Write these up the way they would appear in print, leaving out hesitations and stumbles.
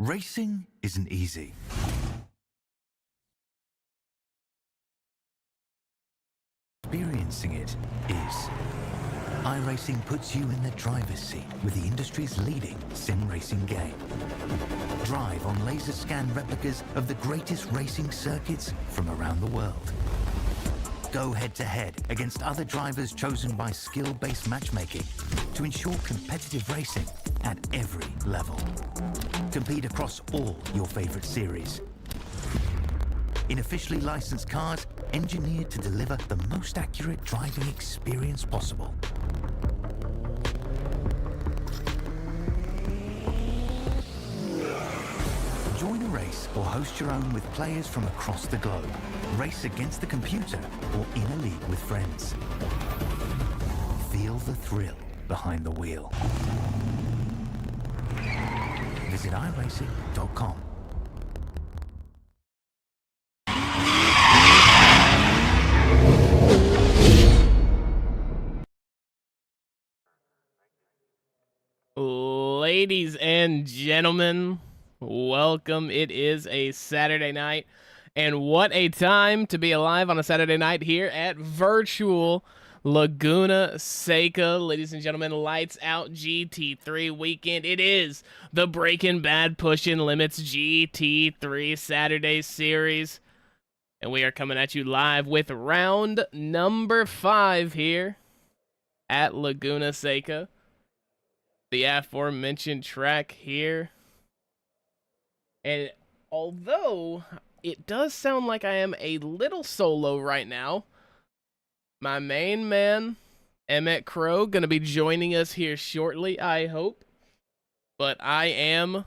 Racing isn't easy. Experiencing it is. iRacing puts you in the driver's seat with the industry's leading sim racing game. Drive on laser scan replicas of the greatest racing circuits from around the world. Go head-to-head against other drivers chosen by skill-based matchmaking to ensure competitive racing at every level. Compete across all your favorite series. In officially licensed cars, engineered to deliver the most accurate driving experience possible. Join a race or host your own with players from across the globe. Race against the computer or in a league with friends. Feel the thrill behind the wheel. Visit iRacing.com. Ladies and gentlemen, welcome. It is a Saturday night, and what a time to be alive on a Saturday night here at virtual Laguna Seca. Ladies and gentlemen, lights out GT3 weekend. It is the Breaking Bad Pushing Limits GT3 Saturday series, and we are coming at you live with round number 5 here at Laguna Seca. The aforementioned track here. And although it does sound like I am a little solo right now, my main man, Emmett Crow, gonna be joining us here shortly, I hope. But I am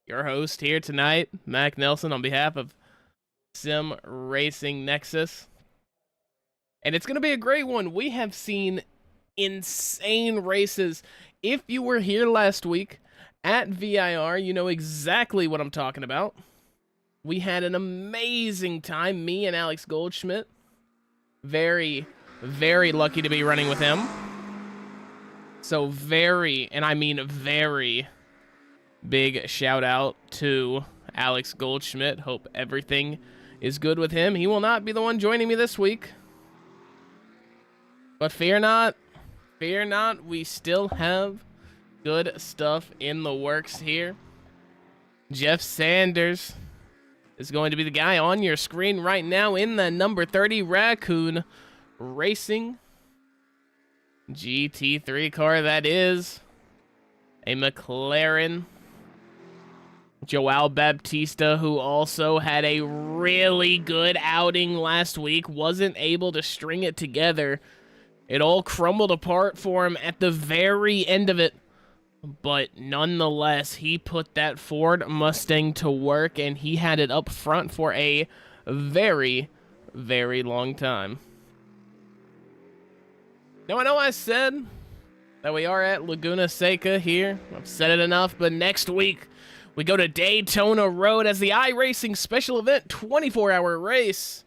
your host here tonight, Mac Nelson, on behalf of Sim Racing Nexus. And it's gonna be a great one. We have seen insane races. If you were here last week at VIR, you know exactly what I'm talking about. We had an amazing time, me and Alex Goldschmidt. Very, very lucky to be running with him. So very, and I mean very, big shout out to Alex Goldschmidt. Hope everything is good with him. He will not be the one joining me this week. But fear not. Fear not, we still have good stuff in the works here. Jeff Sanders is going to be the guy on your screen right now in the number 30 Raccoon Racing GT3 car. That is a McLaren. Joao Baptista, who also had a really good outing last week, wasn't able to string it together. It all crumbled apart for him at the very end of it. But nonetheless, he put that Ford Mustang to work, and he had it up front for a very, very long time. Now, I know I said that we are at Laguna Seca here. I've said it enough, but next week, we go to Daytona Road as the iRacing special event 24-hour race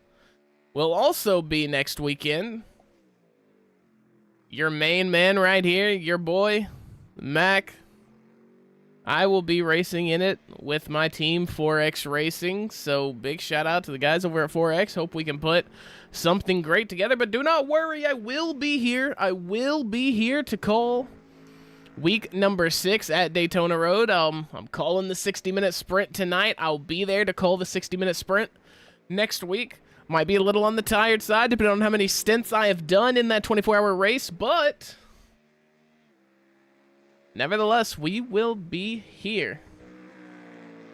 will also be next weekend. Your main man right here, your boy, Mac. I will be racing in it with my team, 4X Racing. So big shout out to the guys over at 4X. Hope we can put something great together. But do not worry, I will be here. I will be here to call week number 6 at Daytona Road. I'm calling the 60-minute sprint tonight. I'll be there to call the 60-minute sprint next week. Might be a little on the tired side, depending on how many stints I have done in that 24-hour race, but nevertheless, we will be here.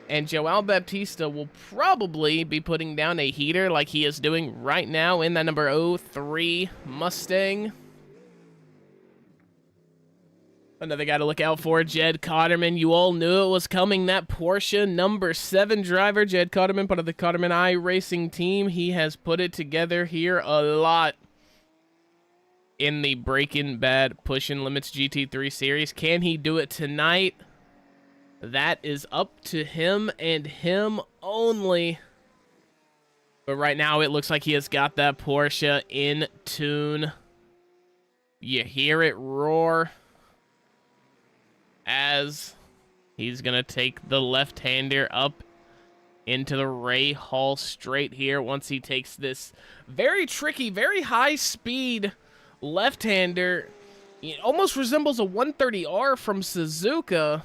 And Joao Baptista will probably be putting down a heater like he is doing right now in that number 03 Mustang. Another guy to look out for, Jed Cotterman. You all knew it was coming. That Porsche number 7 driver, Jed Cotterman, part of the Cotterman iRacing team. He has put it together here a lot in the Breaking Bad Pushing Limits GT3 series. Can he do it tonight? That is up to him and him only. But right now, it looks like he has got that Porsche in tune. You hear it roar as He's going to take the left-hander up into the Ray Hall straight here once he takes this very tricky, very high-speed left-hander. It almost resembles a 130R from Suzuka,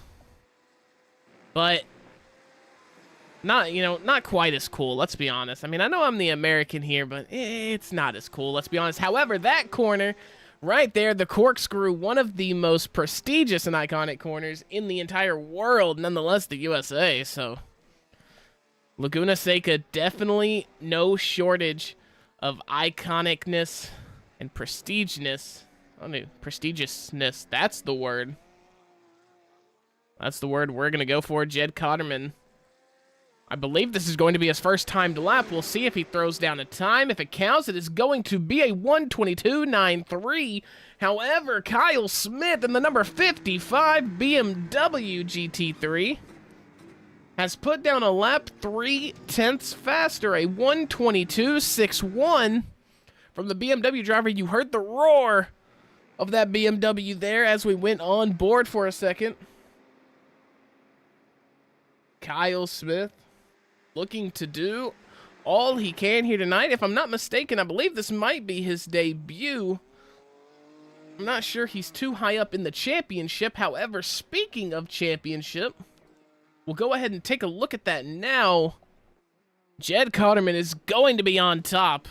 but not quite as cool, let's be honest. I mean, I know I'm the American here, but it's not as cool, let's be honest. However, that corner right there, the corkscrew, one of the most prestigious and iconic corners in the entire world, nonetheless the USA, so Laguna Seca, definitely no shortage of iconicness and prestiginess. I don't know, prestigiousness, that's the word. That's the word we're going to go for. Jed Cotterman, I believe this is going to be his first timed lap. We'll see if he throws down a time. If it counts, it is going to be a 1:22.93. However, Kyle Smith in the number 55 BMW GT3 has put down a lap 0.3 faster, a 1:22.61 from the BMW driver. You heard the roar of that BMW there as we went on board for a second. Kyle Smith looking to do all he can here tonight. If I'm not mistaken, I believe this might be his debut. I'm not sure he's too high up in the championship. However, speaking of championship, we'll go ahead and take a look at that now. Jed Cotterman is going to be on top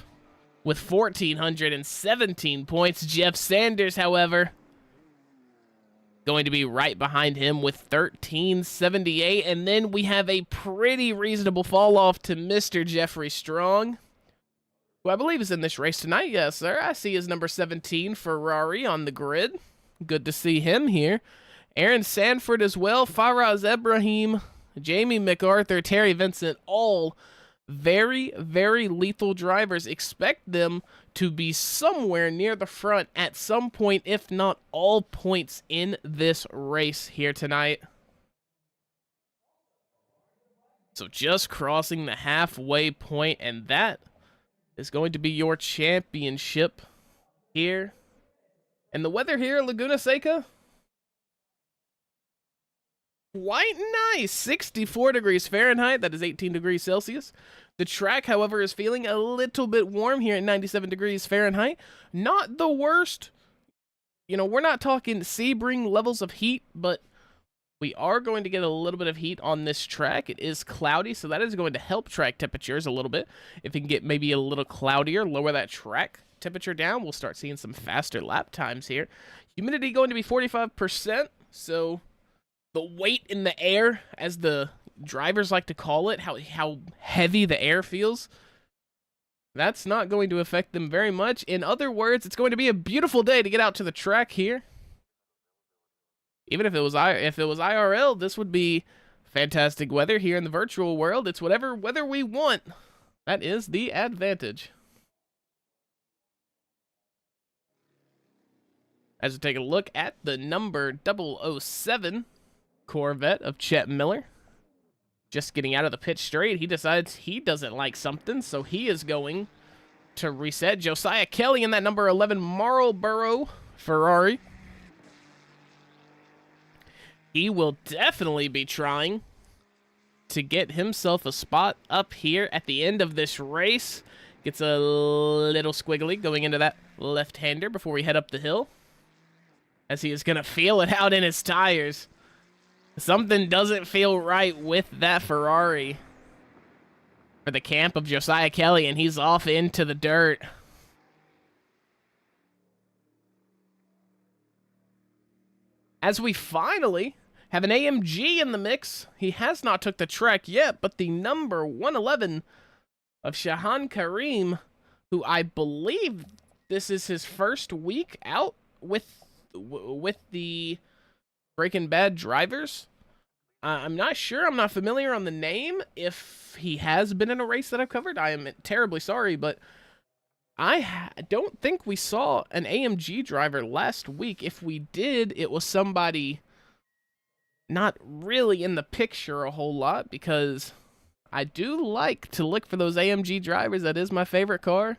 with 1,417 points. Jeff Sanders, however, going to be right behind him with 1,378. And then we have a pretty reasonable fall off to Mr. Jeffrey Strong, who I believe is in this race tonight. Yes, sir. I see his number 17 Ferrari on the grid. Good to see him here. Aaron Sanford as well, Faraz Ibrahim, Jamie MacArthur, Terry Vincent, all very, very lethal drivers. Expect them to be somewhere near the front at some point, if not all points in this race here tonight. So just crossing the halfway point, and that is going to be your championship here. And the weather here at Laguna Seca, quite nice. 64 degrees Fahrenheit, that is 18 degrees Celsius. The track, however, is feeling a little bit warm here at 97 degrees Fahrenheit. Not the worst. You know, we're not talking Sebring levels of heat, but we are going to get a little bit of heat on this track. It is cloudy, so that is going to help track temperatures a little bit. If we can get maybe a little cloudier, lower that track temperature down, we'll start seeing some faster lap times here. Humidity going to be 45%, so the weight in the air, as the drivers like to call it, how heavy the air feels, that's not going to affect them very much. In other words, it's going to be a beautiful day to get out to the track here. Even if it was IRL, this would be fantastic weather. Here in the virtual world, it's whatever weather we want. That is the advantage. As we take a look at the number 007 Corvette of Chet Miller, just getting out of the pit straight, he decides he doesn't like something, so he is going to reset. Josiah Kelly in that number 11 Marlboro Ferrari. He will definitely be trying to get himself a spot up here at the end of this race. Gets a little squiggly going into that left-hander before we head up the hill, as he is going to feel it out in his tires. Something doesn't feel right with that Ferrari for the camp of Josiah Kelly, and he's off into the dirt. As we finally have an AMG in the mix. He has not took the track yet, but the number 111 of Shahan Karim, who I believe this is his first week out with the Breaking Bad drivers. I'm not sure. I'm not familiar on the name. If he has been in a race that I've covered, I am terribly sorry, but I don't think we saw an AMG driver last week. If we did, it was somebody not really in the picture a whole lot, because I do like to look for those AMG drivers. That is my favorite car.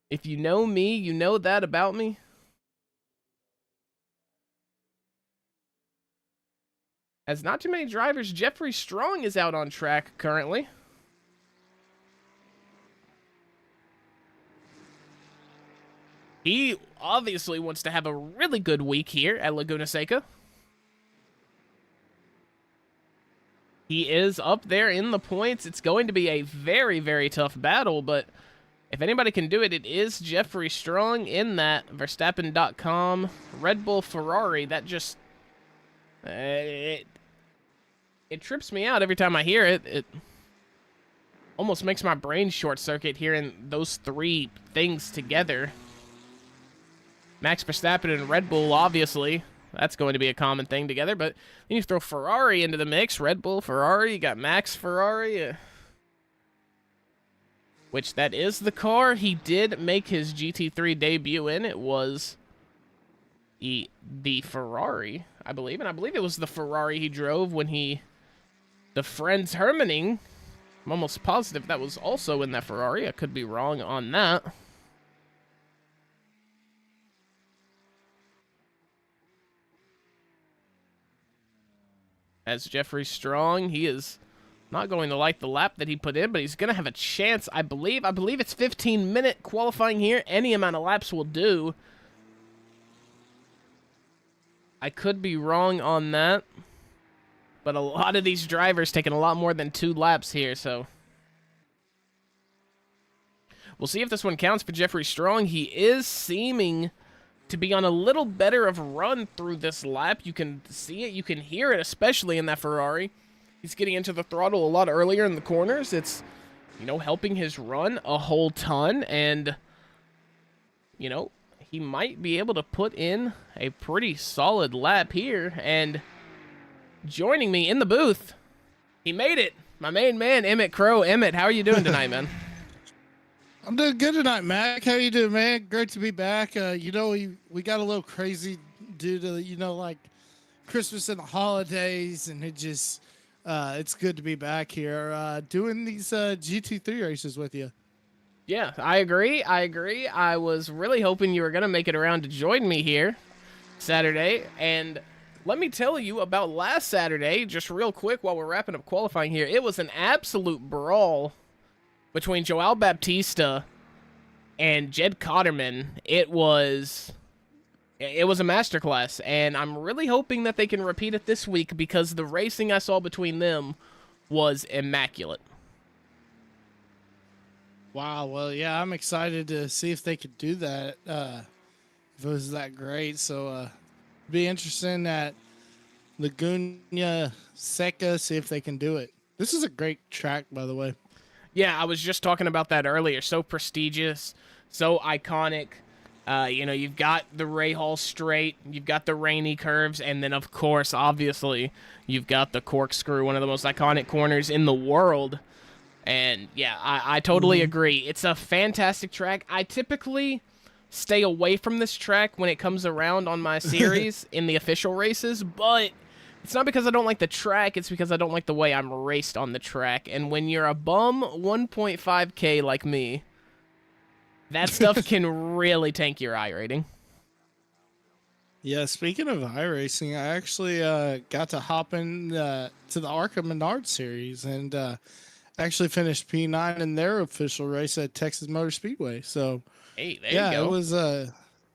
If you know me, you know that about me. As not too many drivers, Jeffrey Strong is out on track currently. He obviously wants to have a really good week here at Laguna Seca. He is up there in the points. It's going to be a very, very tough battle, but if anybody can do it, it is Jeffrey Strong in that Verstappen.com Red Bull Ferrari. That just... it trips me out every time I hear it. It almost makes my brain short circuit hearing those three things together. Max Verstappen and Red Bull, obviously. That's going to be a common thing together, but then you throw Ferrari into the mix. Red Bull, Ferrari, you got Max Ferrari. Which, that is the car he did make his GT3 debut in. It was the Ferrari, I believe. And I believe it was the Ferrari he drove when the Friends Hermaning. I'm almost positive that was also in that Ferrari. I could be wrong on that. As Jeffrey Strong, he is not going to like the lap that he put in, but he's going to have a chance, I believe. I believe it's 15-minute qualifying here. Any amount of laps will do. I could be wrong on that. But a lot of these drivers taking a lot more than 2 laps here, so... we'll see if this one counts for Jeffrey Strong. He is seeming to be on a little better of a run through this lap. You can see it, you can hear it, especially in that Ferrari. He's getting into the throttle a lot earlier in the corners. It's, you know, helping his run a whole ton, and, you know, he might be able to put in a pretty solid lap here. And joining me in the booth, he made it, my main man, Emmett Crow. Emmett, how are you doing tonight, man? I'm doing good tonight, Mac. How you doing, man? Great to be back. You know, we got a little crazy due to, you know, like Christmas and the holidays, and it just, it's good to be back here doing these GT3 races with you. Yeah, I agree. I was really hoping you were going to make it around to join me here Saturday. And let me tell you about last Saturday, just real quick while we're wrapping up qualifying here. It was an absolute brawl between Joao Baptista and Jed Cotterman. It was a masterclass, and I'm really hoping that they can repeat it this week, because the racing I saw between them was immaculate. Wow. Well, yeah, I'm excited to see if they could do that. If it was that great. So, be interesting at Laguna Seca, see if they can do it. This is a great track, by the way. Yeah, I was just talking about that earlier. So prestigious, so iconic. You know, you've got the Ray Hall Straight, you've got the rainy curves, and then, of course, obviously, you've got the corkscrew, one of the most iconic corners in the world. And, yeah, I totally agree. It's a fantastic track. I typically stay away from this track when it comes around on my series in the official races, but it's not because I don't like the track, it's because I don't like the way I'm raced on the track. And when you're a bum 1.5K like me, that stuff can really tank your iRating. Yeah, speaking of iRacing, I actually got to hop in to the ARCA Menard series and actually finished P9 in their official race at Texas Motor Speedway. So, hey, there yeah, you go. it was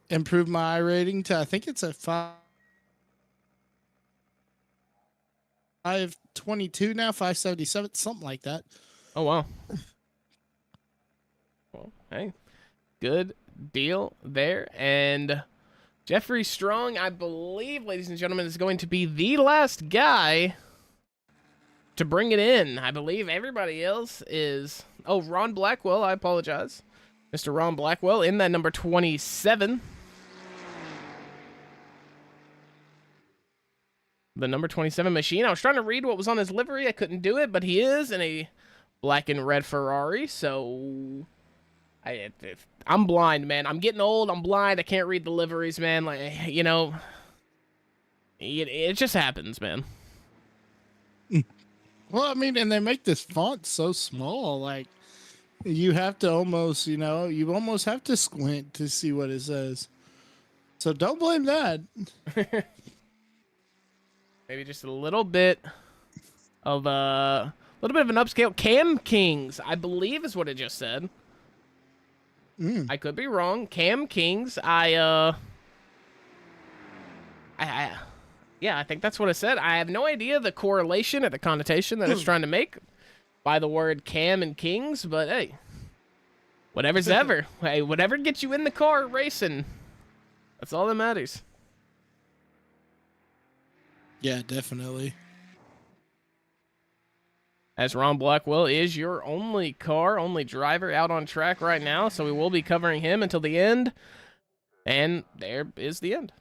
improved my iRating to, I think it's a 522 now, 577, something like that. Oh, wow. Well, hey, good deal there. And Jeffrey Strong, I believe, ladies and gentlemen, is going to be the last guy to bring it in. I believe everybody else is... oh, Ron Blackwell, I apologize. Mr. Ron Blackwell in that number 27. The number 27 machine. I was trying to read what was on his livery. I couldn't do it, but he is in a black and red Ferrari, so... I'm blind, man. I'm getting old. I'm blind. I can't read the liveries, man. Like, you know... It just happens, man. Well, I mean, and they make this font so small, like, you have to almost, you know, you almost have to squint to see what it says. So don't blame that. Maybe just a little bit of an upscale. Cam Kings, I believe is what it just said. I could be wrong. Cam Kings, yeah, I think that's what it said. I have no idea the correlation or the connotation that it's trying to make by the word Cam and Kings, but hey, whatever's ever. Hey, whatever gets you in the car racing, that's all that matters. Yeah, definitely. As Ron Blackwell is your only driver out on track right now, so we will be covering him until the end. And there is the end.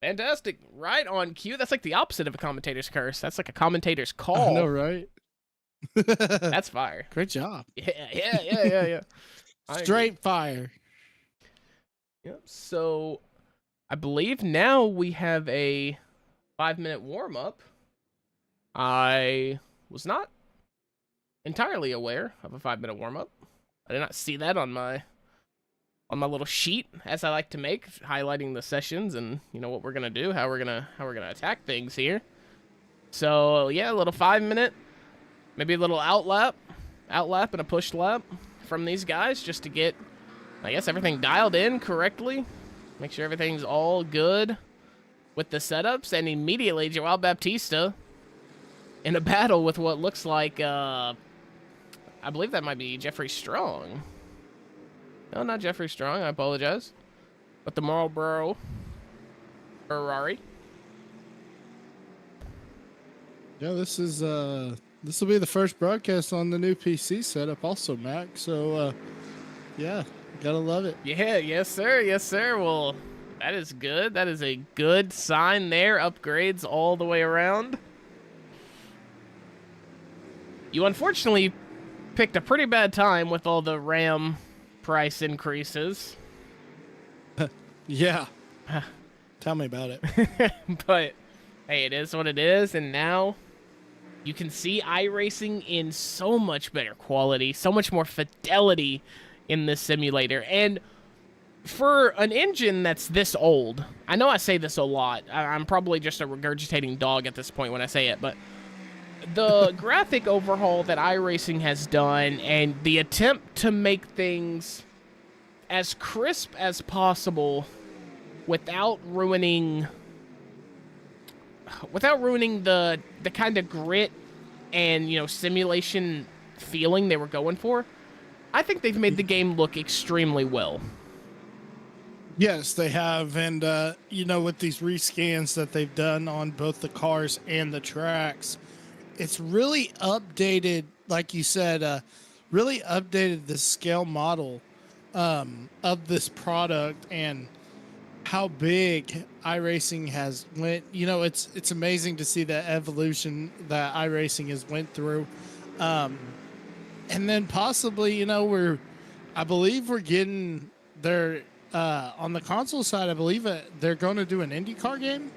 Fantastic. Right on cue. That's like the opposite of a commentator's curse. That's like a commentator's call. I know, right? That's fire. Great job. Yeah. Straight fire. Yep. So I believe now we have a 5-minute warm-up. I was not entirely aware of a 5-minute warm-up. I did not see that on my little sheet, as I like to make, highlighting the sessions and what we're gonna do, how we're gonna attack things here. So yeah, a little 5-minute, maybe a little outlap and a push lap from these guys, just to get, I guess, everything dialed in correctly, make sure everything's all good with the setups, and immediately Joao Baptista in a battle with what looks like, I believe that might be Jeffrey Strong. No, not Jeffrey Strong. I apologize. But the Marlboro Ferrari. Yeah, this will be the first broadcast on the new PC setup, also, Mac. So, yeah, gotta love it. Yeah, yes, sir. Well, that is good. That is a good sign there. Upgrades all the way around. You unfortunately picked a pretty bad time with all the RAM price increases. Yeah. Tell me about it. But hey, it is what it is, and now you can see iRacing in so much better quality, so much more fidelity in this simulator. And for an engine that's this old, I know I say this a lot, I'm probably just a regurgitating dog at this point when I say it, but the graphic overhaul that iRacing has done and the attempt to make things as crisp as possible without ruining the kind of grit and simulation feeling they were going for, I think they've made the game look extremely well. Yes, they have. And with these rescans that they've done on both the cars and the tracks, it's really updated, like you said, really updated the scale model of this product and how big iRacing has went. It's amazing to see the evolution that iRacing has went through. And then possibly, I believe we're getting their, on the console side, I believe they're going to do an IndyCar game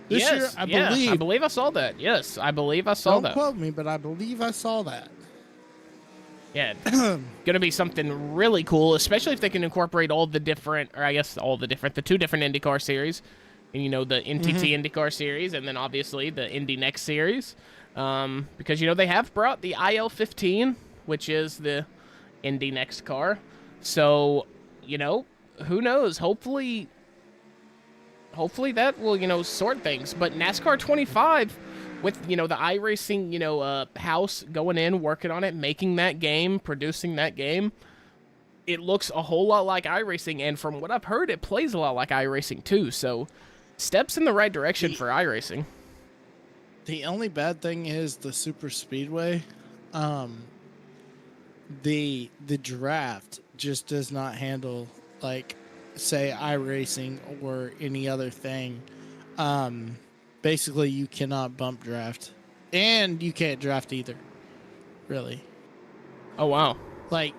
this year. I believe I saw that. Yes, I believe I saw that. Don't quote me, but I believe I saw that. Yeah, gonna be something really cool, especially if they can incorporate the two different IndyCar series, and the NTT IndyCar series, and then obviously the Indy Next series, because they have brought the IL-15, which is the Indy Next car. So who knows? Hopefully that will sort things. But NASCAR 25. With, the iRacing, house going in, working on it, making that game, producing that game, it looks a whole lot like iRacing, and from what I've heard, it plays a lot like iRacing too, so steps in the right direction for iRacing. The only bad thing is the super speedway. The draft just does not handle, like, say, iRacing or any other thing. Basically, you cannot bump draft, and you can't draft either, really. Oh, wow. Like,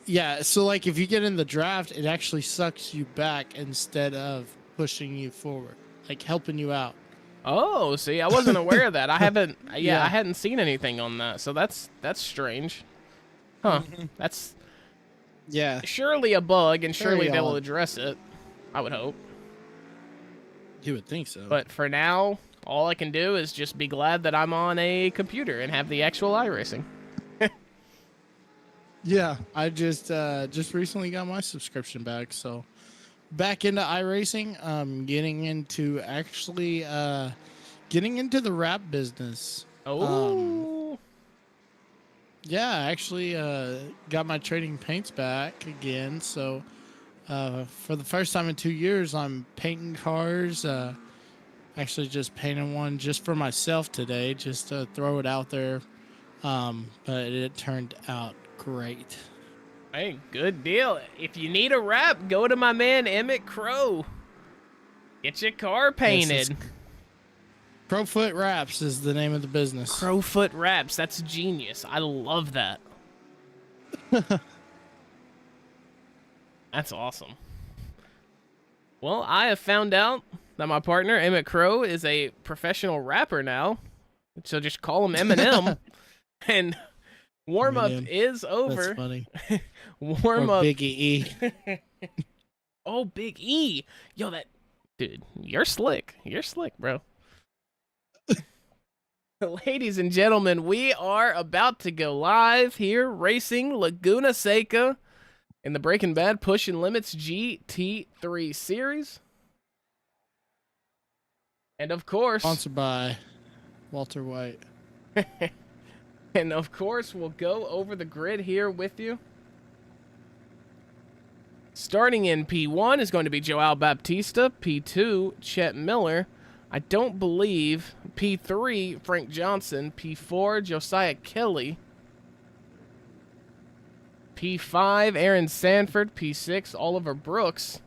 yeah, so, like, if you get in the draft, it actually sucks you back instead of pushing you forward, like, helping you out. Oh, see, I wasn't aware of that. I hadn't seen anything on that, so that's strange. Huh. That's surely a bug, and surely they'll address it, I would hope. You would think so. But for now, all I can do is just be glad that I'm on a computer and have the actual iRacing. Yeah, I just recently got my subscription back, so back into iRacing. Getting into getting into the rap business. Oh. Yeah, I actually got my trading paints back again. So for the first time in 2 years, I'm painting cars. Actually, just painted one just for myself today, just to throw it out there. But it turned out great. Hey, good deal. If you need a wrap, go to my man Emmett Crow. Get your car painted. Crowfoot Wraps is the name of the business. Crowfoot Wraps. That's genius. I love that. That's awesome. Well, I have found out that my partner, Emmett Crow, is a professional rapper now. So just call him Eminem. And warm-up is over. That's funny. Warm-up. Big E. Oh, Big E. Yo, dude, you're slick. You're slick, bro. Ladies and gentlemen, we are about to go live here, racing Laguna Seca in the Breaking Bad Pushing Limits GT3 series. And of course, Sponsored by Walter White. And of course, we'll go over the grid here with you. Starting in P1 is going to be Joao Baptista, P2, Chet Miller. I don't believe P3, Frank Johnson, P4, Josiah Kelly, P5, Aaron Sanford, P6, Oliver Brooks.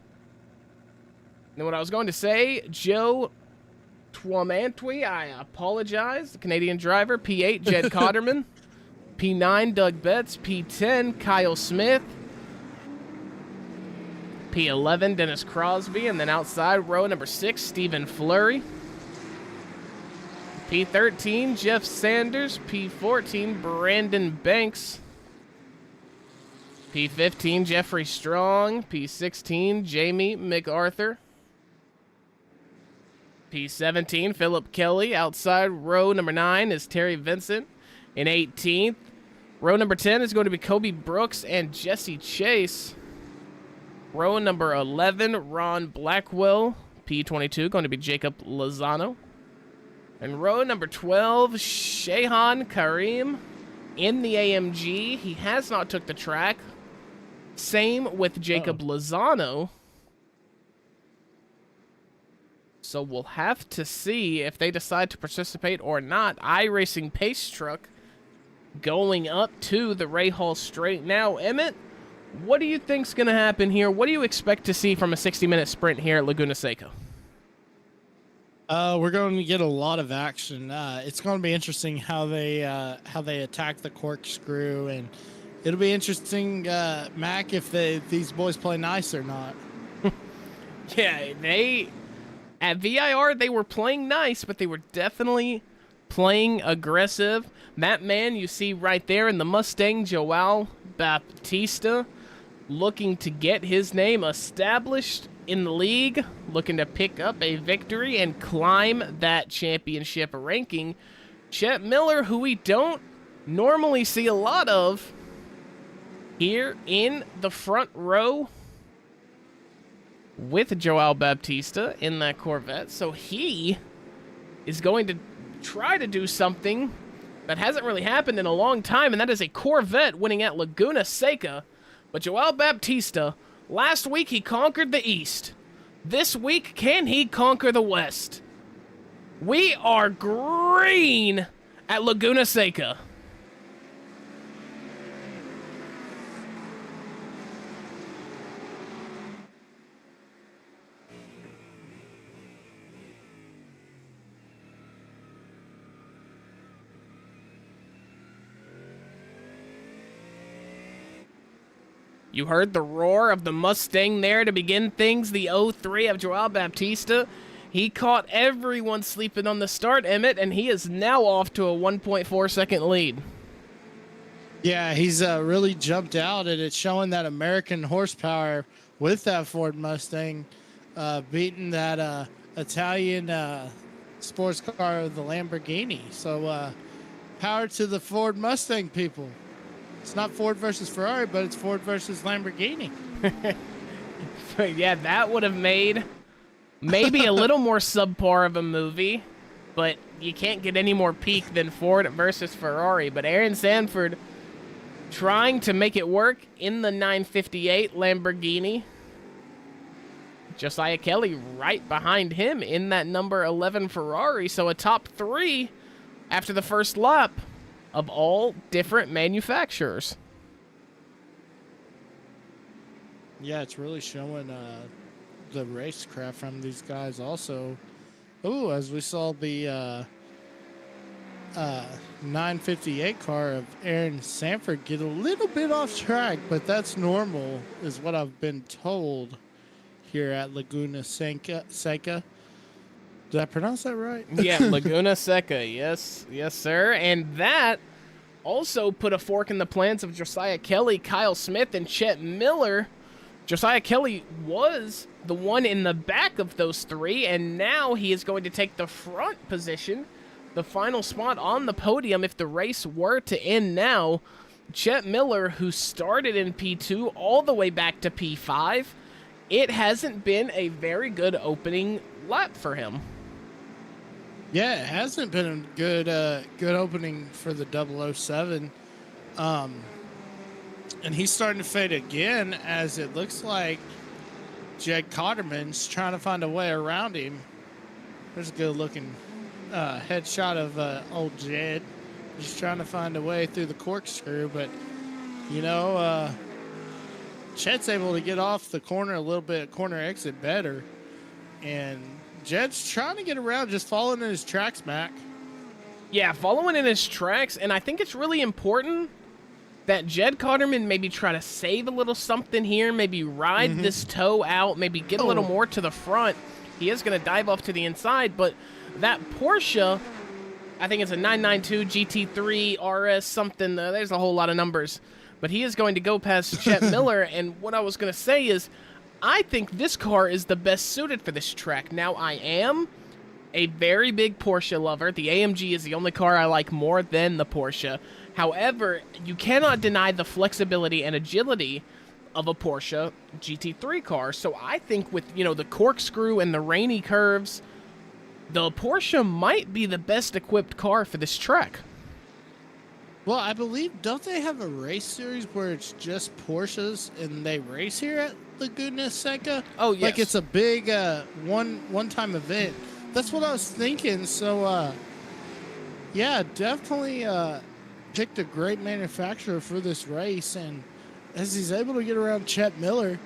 And what I was going to say, Joe Twamantwi, I apologize, the Canadian driver, P8, Jed Cotterman, P9, Doug Betts, P10, Kyle Smith, P11, Dennis Crosby, and then outside row number 6, Stephen Fleury. P13, Jeff Sanders. P14, Brandon Banks. P15, Jeffrey Strong. P16, Jamie MacArthur. P17, Philip Kelly. Outside row number 9 is Terry Vincent. In 18th, row number 10 is going to be Kobe Brooks and Jesse Chase. Row number 11, Ron Blackwell. P22, going to be Jacob Lozano. And row number 12, Shehan Karim in the AMG. He has not took the track. Same with Jacob Lozano. So we'll have to see if they decide to participate or not. iRacing Pace Truck going up to the Ray Hall Straight. Now, Emmett, what do you think's going to happen here? What do you expect to see from a 60-minute sprint here at Laguna Seca? We're going to get a lot of action. It's going to be interesting how they attack the corkscrew, and it'll be interesting, Mac, if these boys play nice or not. Yeah, at VIR they were playing nice, but they were definitely playing aggressive. That man you see right there in the Mustang, Joao Baptista, looking to get his name established in the league, looking to pick up a victory and climb that championship ranking. Chet Miller, who we don't normally see a lot of here in the front row with Joao Baptista in that Corvette. So he is going to try to do something that hasn't really happened in a long time, and that is a Corvette winning at Laguna Seca. But Joao Baptista, last week he conquered the East. This week, can he conquer the West? We are green at Laguna Seca. You heard the roar of the Mustang there to begin things. The 03 of Joao Baptista. He caught everyone sleeping on the start, Emmett, and he is now off to a 1.4 second lead. Yeah, he's really jumped out, and it's showing that American horsepower with that Ford Mustang, beating that Italian sports car, the Lamborghini. So power to the Ford Mustang people. It's not Ford versus Ferrari, but it's Ford versus Lamborghini. Yeah, that would have made maybe a little more subpar of a movie, but you can't get any more peak than Ford versus Ferrari. But Aaron Sanford trying to make it work in the 958 Lamborghini. Josiah Kelly right behind him in that number 11 Ferrari. So a top 3 after the first lap of all different manufacturers. Yeah, it's really showing the racecraft from these guys also. Ooh, as we saw the 958 car of Aaron Sanford get a little bit off track, but that's normal, is what I've been told here at Laguna Seca. Did I pronounce that right? Yeah, Laguna Seca. Yes, sir. And that also put a fork in the plans of Josiah Kelly, Kyle Smith, and Chet Miller. Josiah Kelly was the one in the back of those 3, and now he is going to take the front position, the final spot on the podium if the race were to end now. Chet Miller, who started in P2 all the way back to P5, it hasn't been a very good opening lap for him. Yeah, it hasn't been a good opening for the 007. And he's starting to fade again, as it looks like Jed Cotterman's trying to find a way around him. There's a good-looking headshot of old Jed. Just trying to find a way through the corkscrew, but, you know, Chet's able to get off the corner a little bit, corner exit better. And Jed's trying to get around, just following in his tracks, Mac. Yeah, following in his tracks, and I think it's really important that Jed Cotterman maybe try to save a little something here, maybe ride this toe out, maybe get a little more to the front. He is going to dive off to the inside, but that Porsche, I think it's a 992 GT3 RS something, there's a whole lot of numbers, but he is going to go past Chet Miller, and what I was going to say is, I think this car is the best suited for this track. Now, I am a very big Porsche lover. The AMG is the only car I like more than the Porsche. However, you cannot deny the flexibility and agility of a Porsche GT3 car. So I think with, you know, the corkscrew and the rainy curves, the Porsche might be the best equipped car for this track. Well, I believe, don't they have a race series where it's just Porsches and they race here at Laguna Seca? Oh, yes. Like it's a big one-time event. That's what I was thinking. So, yeah, definitely picked a great manufacturer for this race. And as he's able to get around Chet Miller,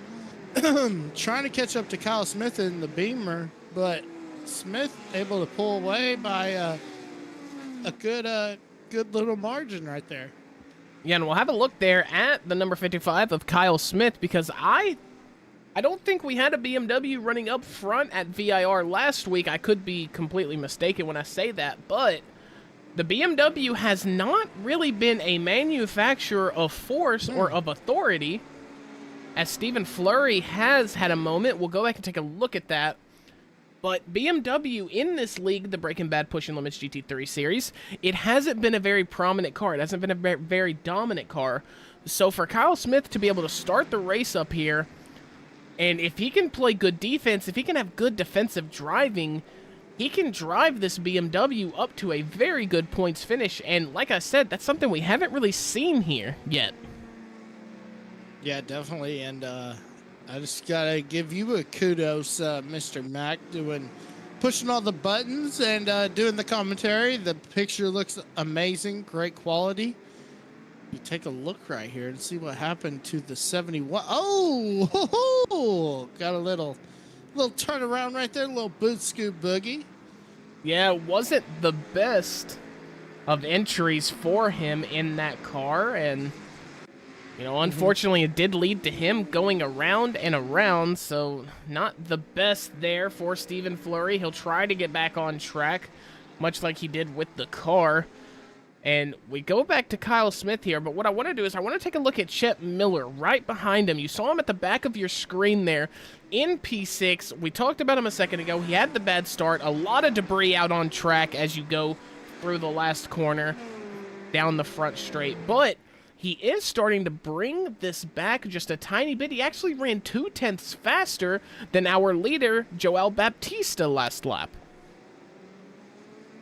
trying to catch up to Kyle Smith in the Beamer, but Smith able to pull away by a good little margin right there. Yeah, and we'll have a look there at the number 55 of Kyle Smith, because I don't think we had a BMW running up front at VIR last week. I could be completely mistaken when I say that, but the BMW has not really been a manufacturer of force or of authority, as Stephen Fleury has had a moment. We'll go back and take a look at that. But BMW in this league, the Breaking Bad Pushing Limits GT3 series, it hasn't been a very prominent car. It hasn't been a very dominant car. So for Kyle Smith to be able to start the race up here, and if he can play good defense, if he can have good defensive driving, he can drive this BMW up to a very good points finish. And like I said, that's something we haven't really seen here yet. Yeah, definitely. And I just gotta give you a kudos, Mr. Mac, pushing all the buttons and doing the commentary. The picture looks amazing, great quality. You take a look right here and see what happened to the 71. Oh, ho, ho. Got a little turnaround right there, a little boot scoop boogie. Yeah, it wasn't the best of entries for him in that car, and you know, unfortunately, it did lead to him going around and around, so not the best there for Stephen Fleury. He'll try to get back on track, much like he did with the car. And we go back to Kyle Smith here, but what I want to do is I want to take a look at Chet Miller right behind him. You saw him at the back of your screen there in P6. We talked about him a second ago. He had the bad start, a lot of debris out on track as you go through the last corner down the front straight, but he is starting to bring this back just a tiny bit. He actually ran 0.2 faster than our leader, Joel Baptista, last lap.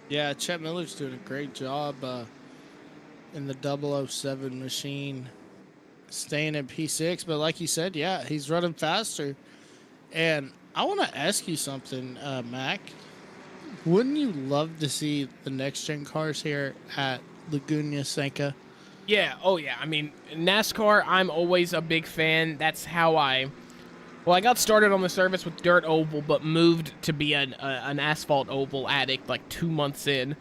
Yeah, Chet Miller's doing a great job in the 007 machine, staying in P6. But like you said, yeah, he's running faster. And I want to ask you something, Mac. Wouldn't you love to see the next-gen cars here at Laguna Seca? Yeah, oh yeah. I mean, NASCAR, I'm always a big fan. That's how I got started on the service with dirt oval, but moved to be an asphalt oval addict like 2 months in.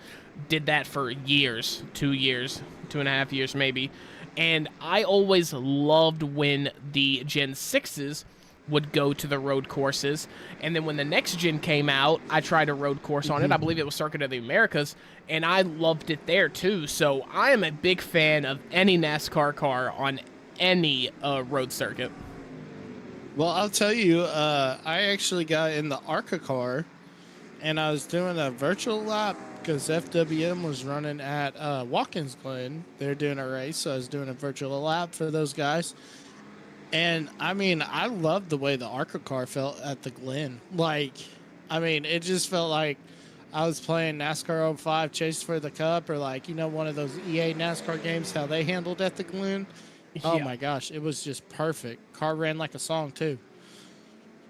Did that for years, 2 years, 2.5 years maybe. And I always loved when the Gen 6s would go to the road courses. And then when the next gen came out, I tried a road course on it. I believe it was Circuit of the Americas, and I loved it there too. So I am a big fan of any NASCAR car on any road circuit. Well, I'll tell you, I actually got in the ARCA car, and I was doing a virtual lap because FWM was running at Watkins Glen. They're doing a race, so I was doing a virtual lap for those guys. And, I mean, I loved the way the ARCA car felt at the Glen. Like, I mean, it just felt like I was playing NASCAR 05 Chase for the Cup, or like, you know, one of those EA NASCAR games, how they handled at the Glen. Oh, Yeah. my gosh, it was just perfect. Car ran like a song, too.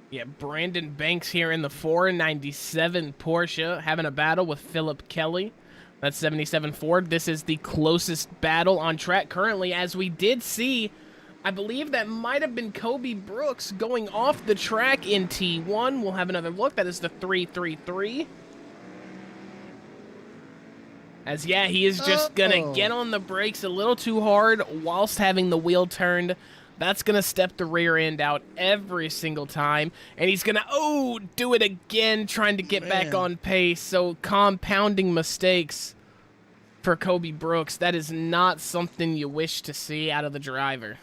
Yeah, Brandon Banks here in the 497 Porsche having a battle with Philip Kelly. That's 77 Ford. This is the closest battle on track currently, as we did see, I believe that might have been Kobe Brooks going off the track in T1. We'll have another look. That is the 333. As, yeah, he is just going to get on the brakes a little too hard whilst having the wheel turned. That's going to step the rear end out every single time. And he's going to, do it again, trying to get back on pace. So compounding mistakes for Kobe Brooks. That is not something you wish to see out of the driver.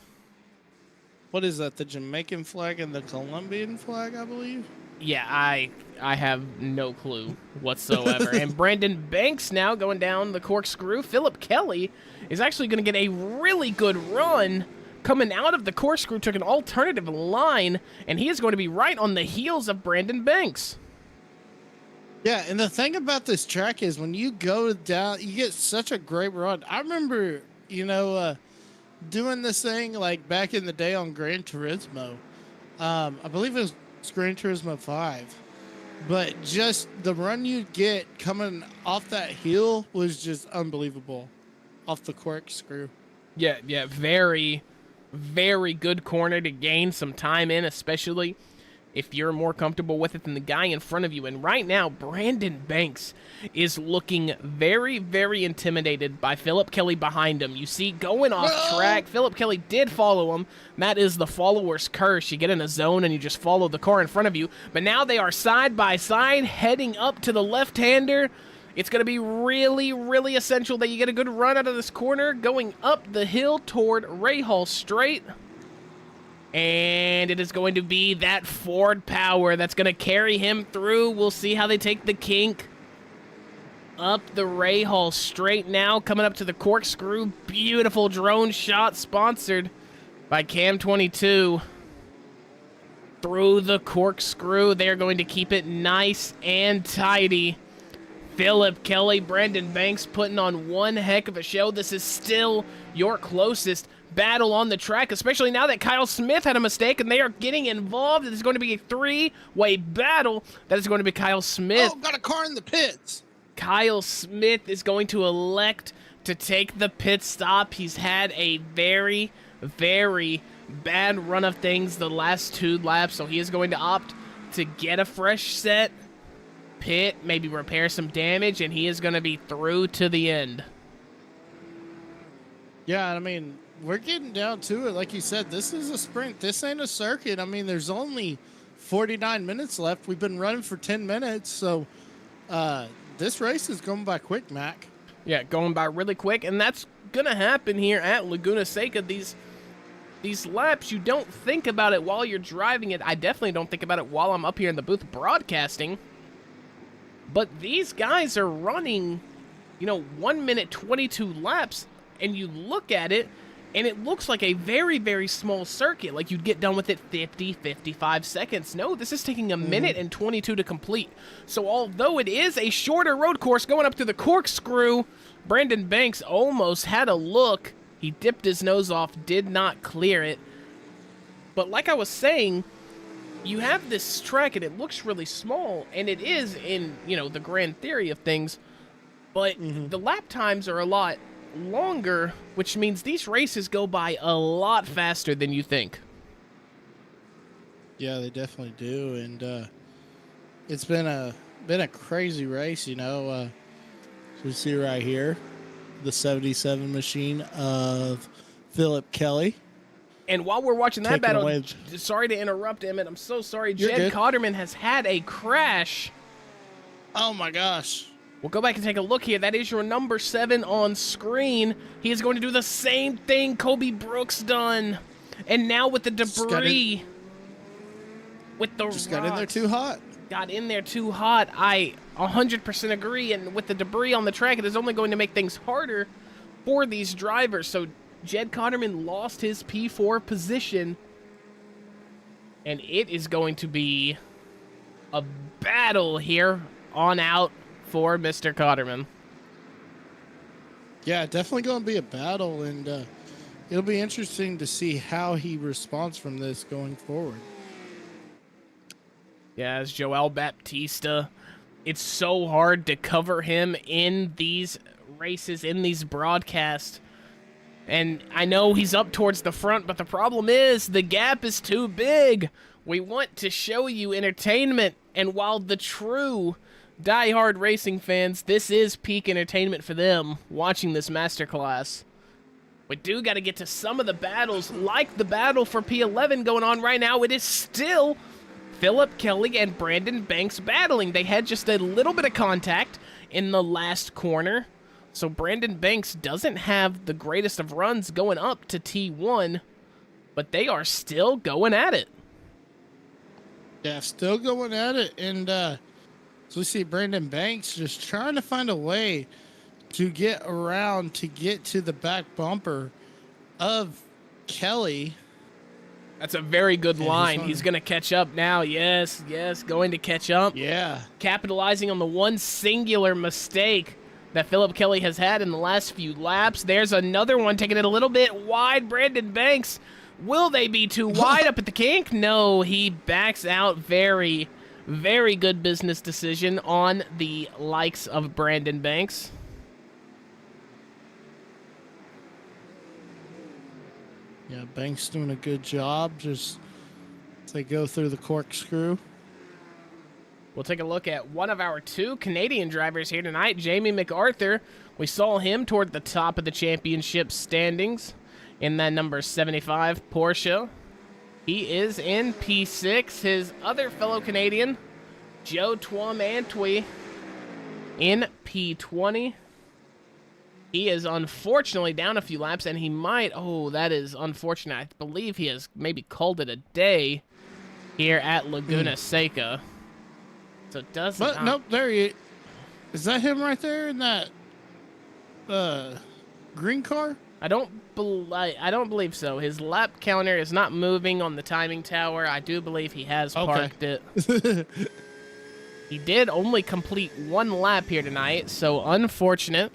What is that, the Jamaican flag and the Colombian flag, I believe? Yeah, I have no clue whatsoever. And Brandon Banks now going down the corkscrew. Philip Kelly is actually going to get a really good run coming out of the corkscrew, took an alternative line, and he is going to be right on the heels of Brandon Banks. Yeah, and the thing about this track is when you go down, you get such a great run. I remember, doing this thing like back in the day on Gran Turismo. I believe it was Gran Turismo 5. But just the run you'd get coming off that hill was just unbelievable off the corkscrew. Yeah, very, very good corner to gain some time in, especially if you're more comfortable with it than the guy in front of you. And right now, Brandon Banks is looking very, very intimidated by Philip Kelly behind him. You see, going off track, Philip Kelly did follow him. That is the follower's curse. You get in a zone and you just follow the car in front of you. But now they are side by side, heading up to the left-hander. It's going to be really, really essential that you get a good run out of this corner, going up the hill toward Rahal Straight. And it is going to be that Ford power that's going to carry him through. We'll see how they take the kink. Up the Rahal Straight now, coming up to the corkscrew. Beautiful drone shot sponsored by Cam22. Through the corkscrew, they're going to keep it nice and tidy. Philip Kelly, Brandon Banks putting on one heck of a show. This is still your closest battle on the track, especially now that Kyle Smith had a mistake and they are getting involved. It is going to be a three-way battle. That is going to be Kyle Smith. Oh, got a car in the pits. Kyle Smith is going to elect to take the pit stop. He's had a very, very bad run of things the last 2 laps, so he is going to opt to get a fresh set, pit, maybe repair some damage, and he is going to be through to the end. Yeah, I mean, we're getting down to it. Like you said, this is a sprint. This ain't a circuit. I mean, there's only 49 minutes left. We've been running for 10 minutes, so this race is going by quick, Mac. Yeah, going by really quick, and that's gonna happen here at Laguna Seca. These laps, you don't think about it while you're driving it. I definitely don't think about it while I'm up here in the booth broadcasting. But these guys are running, 1 minute 22 laps, and you look at it, and it looks like a very, very small circuit. Like you'd get done with it 50, 55 seconds. No, this is taking a minute and 22 to complete. So although it is a shorter road course going up to the corkscrew, Brandon Banks almost had a look. He dipped his nose off, did not clear it. But like I was saying, you have this track, and it looks really small, and it is in, the grand theory of things. But the lap times are a lot longer, which means these races go by a lot faster than you think. Yeah, they definitely do, and it's been a crazy race. So we see right here the 77 machine of Philip Kelly. And while we're watching that Taking battle, away- sorry to interrupt, Emmett. I'm so sorry. You're Jed good. Cotterman has had a crash. Oh my gosh! We'll go back and take a look here. That is your number 7 on screen. He is going to do the same thing Kobe Brooks done. And now with the debris. With the Just got in there too hot. Got in there too hot. I 100% agree. And with the debris on the track, it is only going to make things harder for these drivers. So Jed Cotterman lost his P4 position. And it is going to be a battle here on out for Mr. Cotterman. Yeah, definitely going to be a battle, and it'll be interesting to see how he responds from this going forward. Yeah, as Joel Baptista, it's so hard to cover him in these races, in these broadcasts. And I know he's up towards the front, but the problem is the gap is too big. We want to show you entertainment, and while the true die-hard racing fans, this is peak entertainment for them, watching this masterclass. We do got to get to some of the battles, like the battle for P11 going on right now. It is still Philip Kelly and Brandon Banks battling. They had just a little bit of contact in the last corner, so Brandon Banks doesn't have the greatest of runs going up to T1, but they are still going at it. Yeah, still going at it, and so we see Brandon Banks just trying to find a way to get around to get to the back bumper of Kelly. That's a very good And line. He's going to catch up now. Yes, going to catch up. Yeah. Capitalizing on the one singular mistake that Philip Kelly has had in the last few laps. There's another one taking it a little bit wide. Brandon Banks, will they be too wide up at the kink? No, he backs out. Very, very good business decision on the likes of Brandon Banks. Yeah, Banks doing a good job just as they go through the corkscrew. We'll take a look at one of our 2 Canadian drivers here tonight, Jamie MacArthur. We saw him toward the top of the championship standings in that number 75 Porsche. He is in P6. His other fellow Canadian, Joe Twom-Antwi, in P20. He is unfortunately down a few laps, and he might... Oh, that is unfortunate. I believe he has maybe called it a day here at Laguna Seca. So it does But not... nope, there he is. That him right there in that green car? I don't believe so. His lap counter is not moving on the timing tower. I do believe he has parked it. He did only complete 1 lap here tonight, so unfortunate.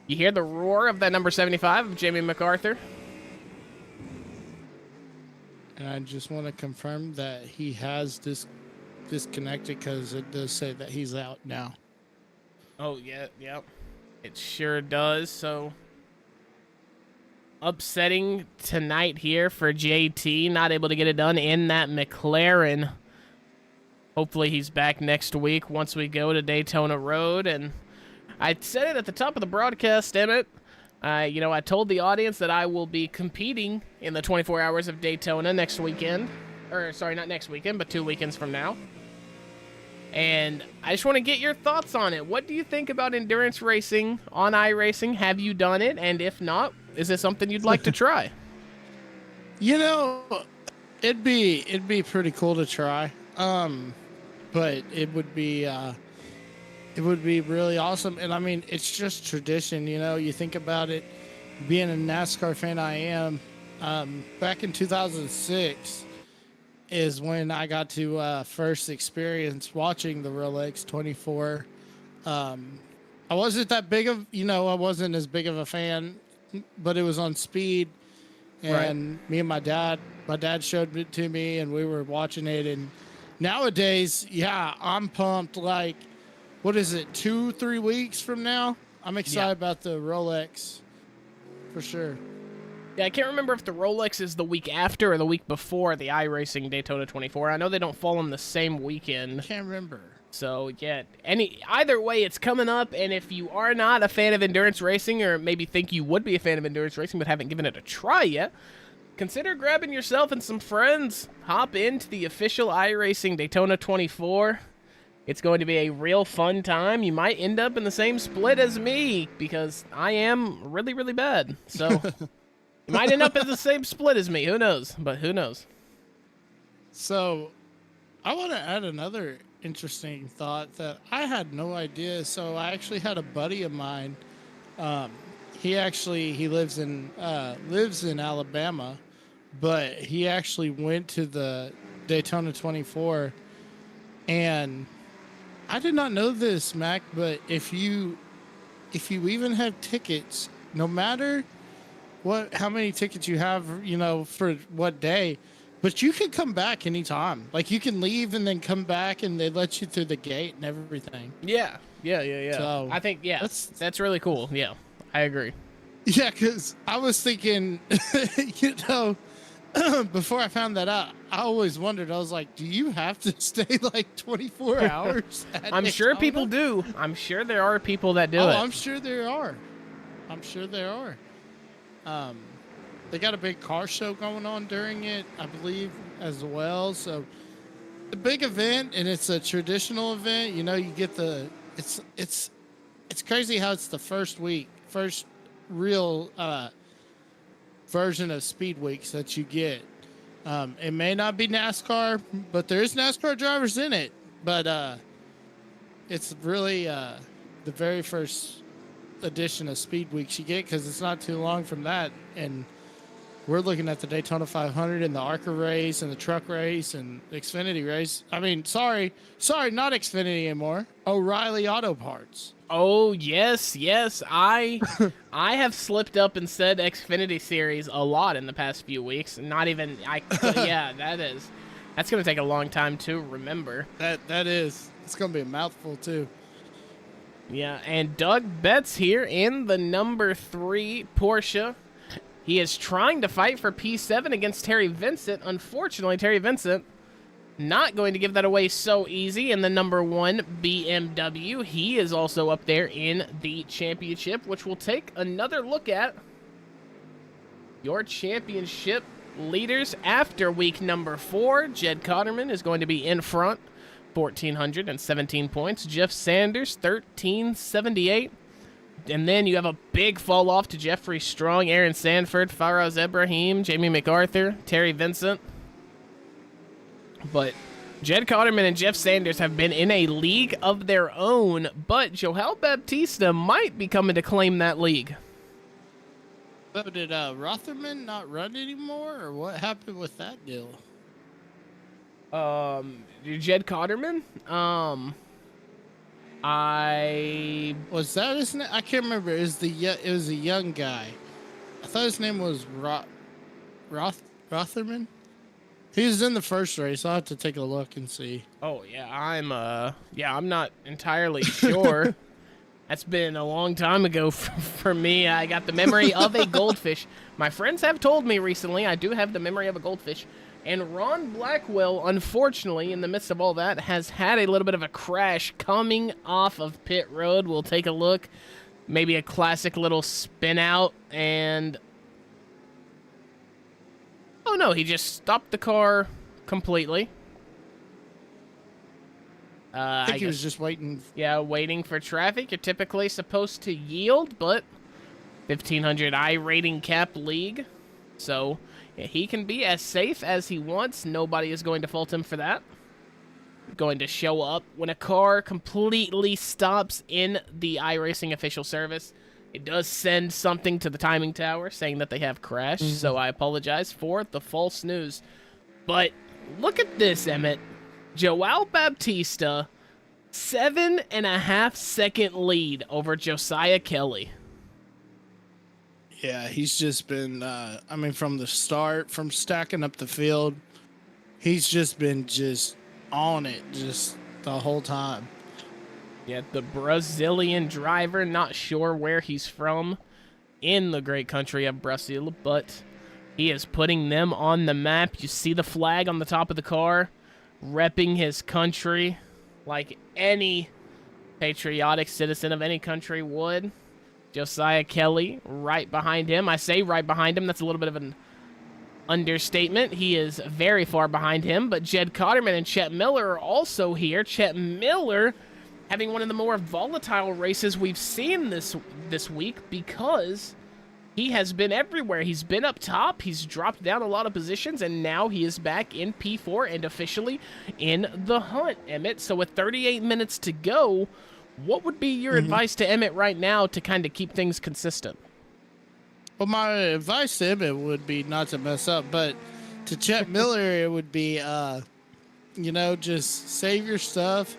You hear the roar of that number 75 of Jamie MacArthur. And I just want to confirm that he has disconnected because it does say that he's out now. Oh, yeah. It sure does. So upsetting tonight here for JT. Not able to get it done in that McLaren. Hopefully he's back next week once we go to Daytona Road. And I said it at the top of the broadcast, Emmett. I told the audience that I will be competing in the 24 Hours of Daytona next weekend. Or, sorry, not next weekend, but 2 weekends from now. And I just want to get your thoughts on it. What do you think about endurance racing on iRacing? Have you done it? And if not, is this something you'd like to try? You know, it'd be pretty cool to try. But it would be really awesome. And I mean, it's just tradition. You know, you think about it. Being a NASCAR fan, I am. Back in 2006 is when I got to first experience watching the Rolex 24. I wasn't that big of, I wasn't as big of a fan, but it was on Speed, and me and my dad showed it to me, and we were watching it. And nowadays, yeah, I'm pumped. Like, what is it, 2-3 weeks from now? I'm excited about the Rolex for sure. Yeah, I can't remember if the Rolex is the week after or the week before the iRacing Daytona 24. I know they don't fall on the same weekend. Can't remember. So, yeah, either way, it's coming up, and if you are not a fan of endurance racing, or maybe think you would be a fan of endurance racing but haven't given it a try yet, consider grabbing yourself and some friends. Hop into the official iRacing Daytona 24. It's going to be a real fun time. You might end up in the same split as me, because I am really, really bad. So... You might end up in the same split as me. Who knows? But who knows? So, I want to add another interesting thought that I had no idea. So, I actually had a buddy of mine. He lives in Alabama, but he actually went to the Daytona 24. And I did not know this, Mac, but if you even have tickets, no matter how many tickets you have, for what day, but you can come back anytime. Like, you can leave and then come back, and they let you through the gate and everything. Yeah. So, I think, that's really cool. Yeah, I agree. Yeah, because I was thinking, before I found that out, I always wondered, I was like, do you have to stay like 24 hours? I'm sure people do. I'm sure there are people that do it. I'm sure there are. They got a big car show going on during it, I believe, as well. So the big event, and it's a traditional event. You get it's crazy how it's the first real version of Speed Weeks that you get. It may not be NASCAR, but there is NASCAR drivers in it. But it's really the very first edition of Speed Weeks you get, because it's not too long from that, and we're looking at the Daytona 500 and the ARCA race and the truck race and the Xfinity race. I mean, sorry, not Xfinity anymore. O'Reilly Auto Parts. Oh, yes. I have slipped up and said Xfinity Series a lot in the past few weeks. Yeah, that's going to take a long time to remember. That is. It's going to be a mouthful, too. Yeah, and Doug Betts here in the number 3 Porsche. He is trying to fight for P7 against Terry Vincent. Unfortunately, Terry Vincent not going to give that away so easy in the number 1 BMW. He is also up there in the championship, which we'll take another look at. Your championship leaders after week number 4. Jed Cotterman is going to be in front, 1,417 points. Jeff Sanders, 1,378. And then you have a big fall off to Jeffrey Strong, Aaron Sanford, Faraz Ibrahim, Jamie MacArthur, Terry Vincent. But Jed Cotterman and Jeff Sanders have been in a league of their own, but Joel Baptista might be coming to claim that league. But did Rotherman not run anymore, or what happened with that deal? Jed Cotterman? Was that his name? I can't remember. It was a young guy. I thought his name was Rotherman. He was in the first race. I'll have to take a look and see. Oh yeah, I'm not entirely sure. That's been a long time ago for me. I got the memory of a goldfish. My friends have told me recently I do have the memory of a goldfish. And Ron Blackwell, unfortunately, in the midst of all that, has had a little bit of a crash coming off of pit road. We'll take a look. Maybe a classic little spin out, and... Oh no, he just stopped the car completely. I think he was guess, just waiting. yeah, waiting for traffic. You're typically supposed to yield, but 1500 I rating cap league. So yeah, he can be as safe as he wants. Nobody is going to fault him for that. Going to show up when a car completely stops in the iRacing official service. It does send something to the timing tower saying that they have crashed, so I apologize for the false news. But look at this, Emmett. Joao Baptista, 7.5 second lead over Josiah Kelly. Yeah, he's just been, I mean, from the start, from stacking up the field, he's just been on it just the whole time. Yeah, the Brazilian driver, not sure where he's from in the great country of Brazil, but he is putting them on the map. You see the flag on the top of the car, repping his country like any patriotic citizen of any country would. Josiah Kelly right behind him. I say right behind him, that's a little bit of an understatement. He is very far behind him, but Jed Cotterman and Chet Miller are also here. Chet Miller having one of the more volatile races we've seen this week because he has been everywhere. He's been up top, he's dropped down a lot of positions, and now he is back in P4 and officially in the hunt, Emmett. So with 38 minutes to go, what would be your advice to Emmett right now to kind of keep things consistent? Well, my advice to Emmett would be not to mess up, but to Chet Miller, it would be, you know, just save your stuff.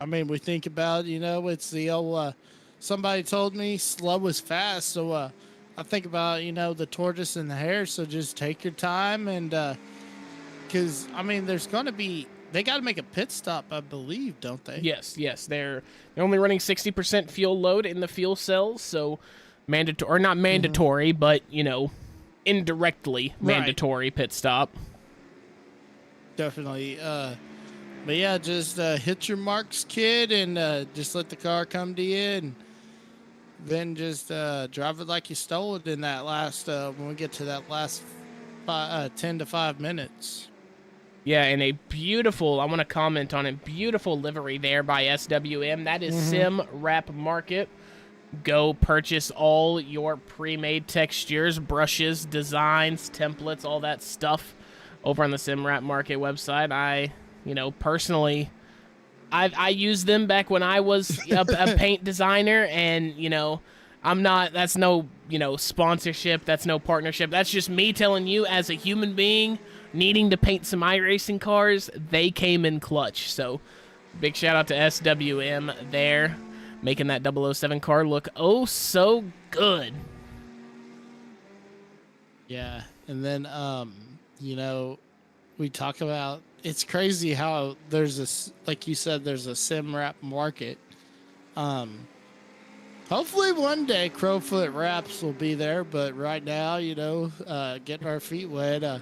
I mean, we think about, you know, it's the old, somebody told me slow is fast. So I think about, you know, the tortoise and the hare. So just take your time. And because, I mean, there's going to be, they got to make a pit stop, I believe, don't they? Yes. They're only running 60% fuel load in the fuel cells. So mandatory, or not mandatory, but, you know, indirectly mandatory pit stop. Definitely. But yeah, just hit your marks, kid, and just let the car come to you, and then just drive it like you stole it in that last, when we get to that last 10 to 5 minutes. Yeah, and a beautiful, I want to comment on it, beautiful livery there by SWM. That is Sim Wrap Market. Go purchase all your pre-made textures, brushes, designs, templates, all that stuff over on the Sim Wrap Market website. You know, personally, I used them back when I was a paint designer, and, you know, that's no, you know, sponsorship, that's no partnership. That's just me telling you as a human being needing to paint some iRacing cars, they came in clutch. So, big shout out to SWM there, making that 007 car look oh so good. Yeah, and then, you know, we talk about, it's crazy how there's this, like you said, there's a sim wrap market. Hopefully one day Crowfoot Wraps will be there, but right now, you know, getting our feet wet.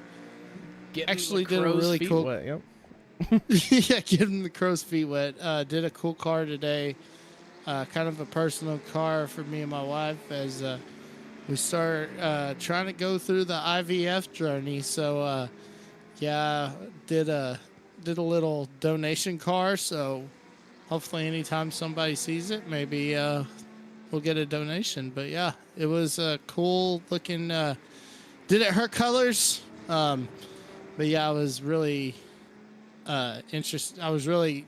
Actually did a really cool. Wet, yep. Yeah, getting the crow's feet wet. Did a cool car today. Kind of a personal car for me and my wife as we start trying to go through the IVF journey. So yeah, did a little donation car. So hopefully anytime somebody sees it, maybe we'll get a donation. But yeah, it was a cool looking. Did it her colors? But yeah, I was really interested. I was really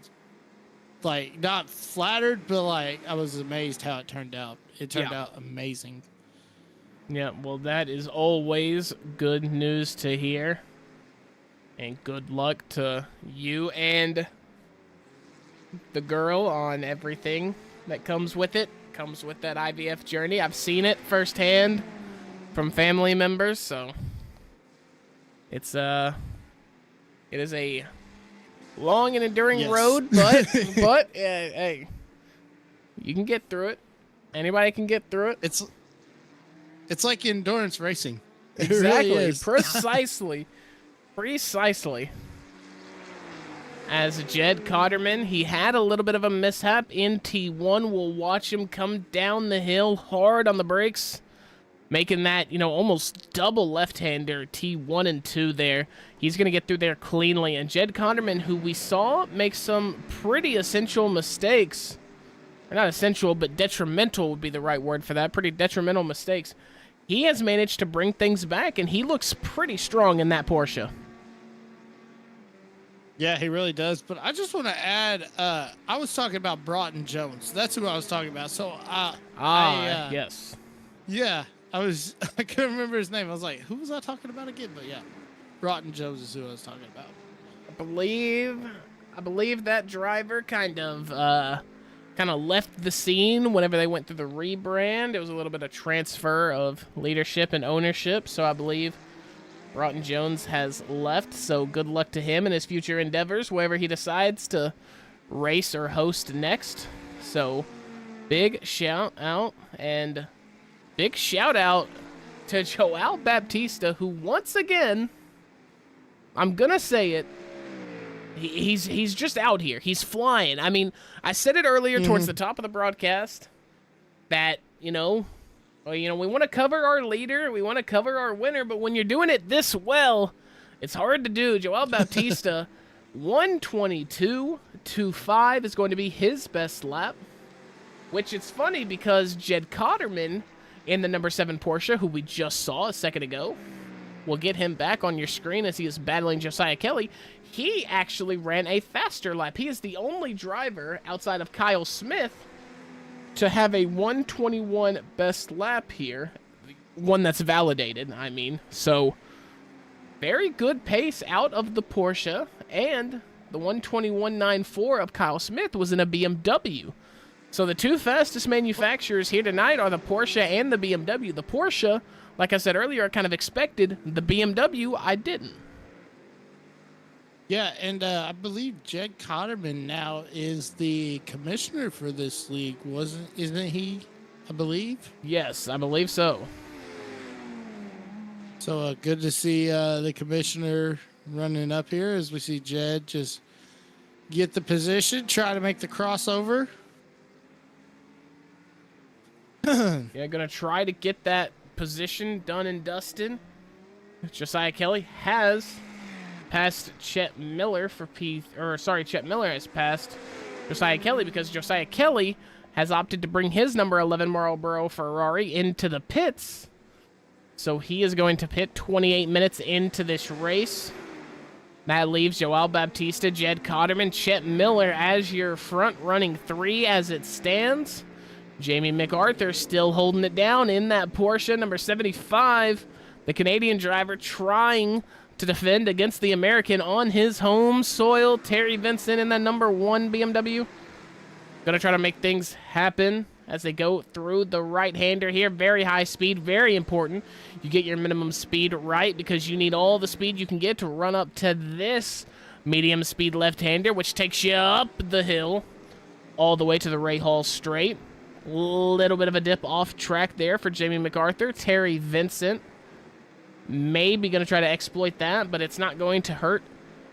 like not flattered, but like I was amazed how it turned out. It turned out amazing. Yeah, well, that is always good news to hear. And good luck to you and the girl on everything that comes with it. Comes with that IVF journey. I've seen it firsthand from family members, so it is a long and enduring road, but hey, you can get through it. Anybody can get through it. It's like endurance racing. Exactly. Really is. Precisely. As Jed Cotterman, he had a little bit of a mishap in T1. We'll watch him come down the hill hard on the brakes. making that, almost double left-hander T1 and 2 there. He's going to get through there cleanly. And Jed Connerman, who we saw make some pretty essential mistakes, or not essential, but detrimental would be the right word for that, pretty detrimental mistakes, he has managed to bring things back, and he looks pretty strong in that Porsche. Yeah, he really does. But I just want to add, I was talking about Broughton Jones. That's who I was talking about. So, yes. Yeah, I couldn't remember his name. I was like, who was I talking about again? But yeah, Broughton Jones is who I was talking about. I believe that driver kind of left the scene whenever they went through the rebrand. It was a little bit of transfer of leadership and ownership, so I believe Broughton Jones has left, so good luck to him in his future endeavors, wherever he decides to race or host next. So, big shout out to Joao Baptista, who once again, I'm gonna say it, he's just out here. He's flying. I mean, I said it earlier towards the top of the broadcast that, we want to cover our leader, we want to cover our winner, but when you're doing it this well, it's hard to do. Joao Baptista, 122.25 is going to be his best lap, which it's funny because Jed Connerman in the number 7 Porsche, who we just saw a second ago, we'll get him back on your screen as he is battling Josiah Kelly. He actually ran a faster lap. He is the only driver outside of Kyle Smith to have a 121 best lap here. One that's validated, I mean. So, very good pace out of the Porsche. And the 121.94 of Kyle Smith was in a BMW. So the two fastest manufacturers here tonight are the Porsche and the BMW. The Porsche, like I said earlier, I kind of expected. The BMW, I didn't. Yeah, and I believe Jed Connerman now is the commissioner for this league, isn't he? I believe. Yes, I believe so. So good to see the commissioner running up here as we see Jed just get the position, try to make the crossover. Yeah, gonna try to get that position done and dusted. Josiah Kelly has passed Chet Miller Chet Miller has passed Josiah Kelly because Josiah Kelly has opted to bring his number 11 Marlboro Ferrari into the pits. So he is going to pit 28 minutes into this race. That leaves Joao Baptista, Jed Connerman, Chet Miller as your front-running 3 as it stands. Jamie MacArthur still holding it down in that Porsche, number 75. The Canadian driver trying to defend against the American on his home soil. Terry Vincent in that number 1 BMW. Gonna try to make things happen as they go through the right-hander here. Very high speed, very important. You get your minimum speed right because you need all the speed you can get to run up to this medium speed left-hander, which takes you up the hill all the way to the Ray Hall straight. Little bit of a dip off track there for Jamie MacArthur. Terry Vincent maybe going to try to exploit that, but it's not going to hurt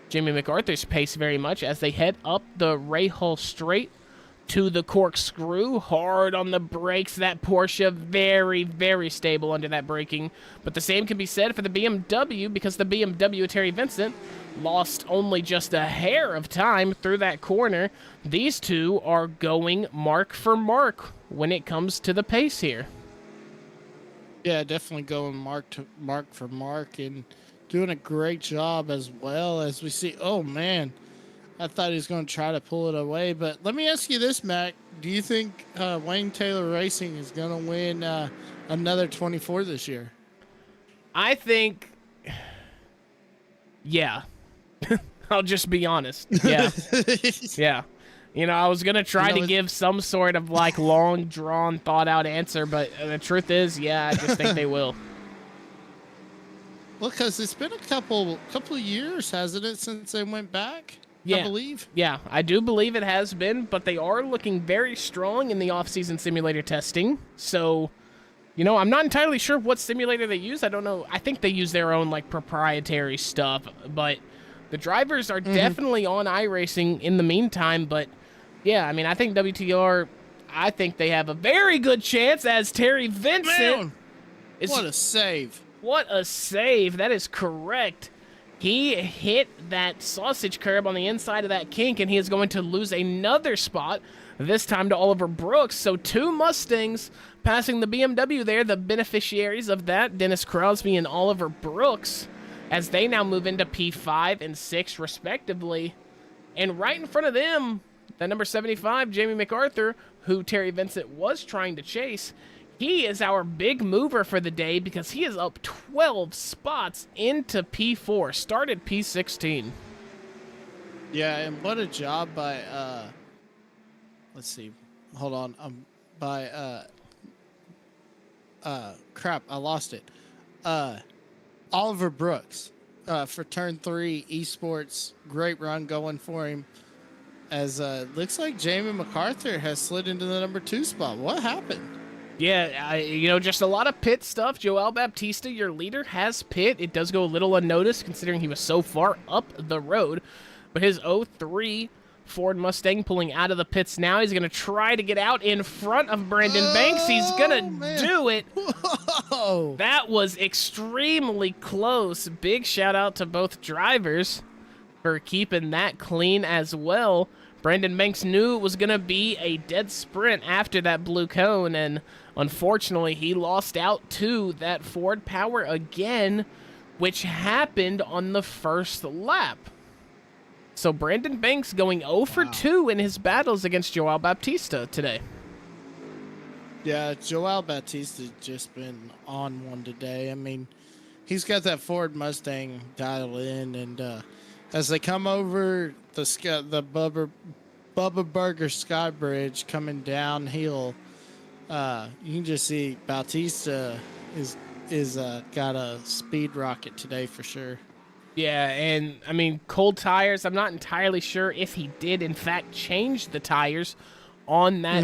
Jamie MacArthur's pace very much as they head up the Ray Hall straight to the corkscrew. Hard on the brakes. That Porsche very, very stable under that braking. But the same can be said for the BMW because the BMW Terry Vincent lost only just a hair of time through that corner. These two are going mark for mark when it comes to the pace here. Yeah, definitely going mark for mark and doing a great job as well as we see. Oh, man. I thought he was going to try to pull it away. But let me ask you this, Mac. Do you think Wayne Taylor Racing is going to win another 24 this year? I think, yeah. I'll just be honest. Yeah. Yeah. I was going to try to give some sort of long, drawn, thought out answer, but the truth is, yeah, I just think they will. Well, because it's been a couple of years, hasn't it, since they went back? Yeah. I believe. Yeah, I do believe it has been, but they are looking very strong in the off-season simulator testing. So, I'm not entirely sure what simulator they use. I don't know. I think they use their own proprietary stuff, but the drivers are definitely on iRacing in the meantime. But yeah, I think WTR, I think they have a very good chance as Terry Vincent What a save. What a save. That is correct. He hit that sausage curb on the inside of that kink, and he is going to lose another spot, this time to Oliver Brooks. So 2 Mustangs passing the BMW there, the beneficiaries of that, Dennis Crosby and Oliver Brooks, as they now move into P5 and 6 respectively. And right in front of them, the number 75, Jamie MacArthur, who Terry Vincent was trying to chase. He is our big mover for the day because he is up 12 spots into P4, started P16. Yeah, and what a job by, let's see, hold on, crap, I lost it. Oliver Brooks, for turn 3, esports, great run going for him. As looks like Jamie MacArthur has slid into the number 2 spot. What happened? Yeah, just a lot of pit stuff. Joel Baptista, your leader, has pit. It does go a little unnoticed considering he was so far up the road. But his 03 Ford Mustang pulling out of the pits now. He's going to try to get out in front of Brandon Banks. He's going to do it. Whoa. That was extremely close. Big shout out to both drivers for keeping that clean as well. Brandon Banks knew it was going to be a dead sprint after that blue cone, and unfortunately, he lost out to that Ford Power again, which happened on the first lap. So Brandon Banks going 0 for 2 in his battles against Joel Baptista today. Yeah, Joel Baptista's just been on one today. I mean, he's got that Ford Mustang dialed in, and as they come over the Bubba Burger Sky Bridge coming downhill, you can just see Bautista is got a speed rocket today for sure. Yeah, and I mean, cold tires, I'm not entirely sure if he did in fact change the tires on that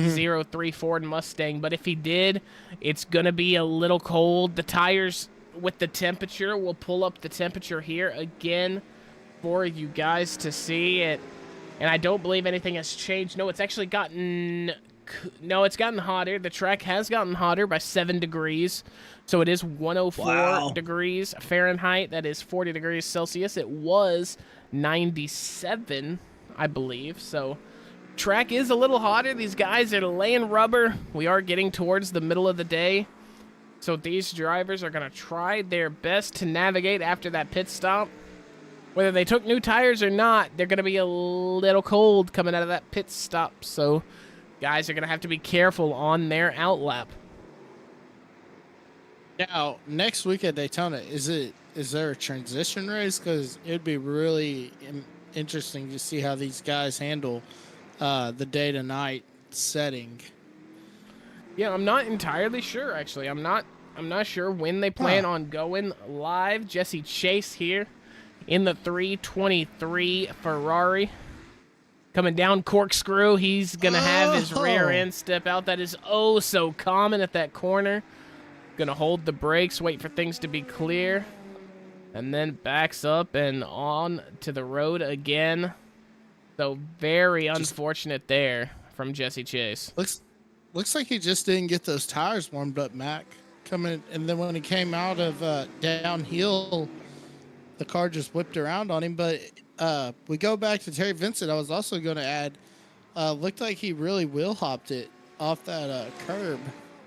03 Ford Mustang, but if he did, it's gonna be a little cold. The tires with the temperature, we'll pull up the temperature here again for you guys to see it. And I don't believe anything has changed. No, it's actually gotten... No, it's gotten hotter. The track has gotten hotter by 7 degrees. So it is 104 degrees Fahrenheit. That is 40 degrees Celsius. It was 97, I believe. So track is a little hotter. These guys are laying rubber. We are getting towards the middle of the day. So these drivers are going to try their best to navigate after that pit stop. Whether they took new tires or not, they're going to be a little cold coming out of that pit stop. So guys are going to have to be careful on their outlap. Now, next week at Daytona, is there a transition race? Because it'd be really interesting to see how these guys handle the day to night setting. Yeah, I'm not entirely sure, actually. I'm not sure when they plan on going live. Jesse Chase here in the 323 Ferrari. Coming down corkscrew, he's going to have his rear end step out. That is oh so common at that corner. Going to hold the brakes, wait for things to be clear, and then backs up and on to the road again. So very unfortunate there from Jesse Chase. Looks like he just didn't get those tires warmed up, Mac. Coming, and then when he came out of downhill, the car just whipped around on him. But we go back to Terry Vincent. I was also going to add, looked like he really wheel hopped it off that curb.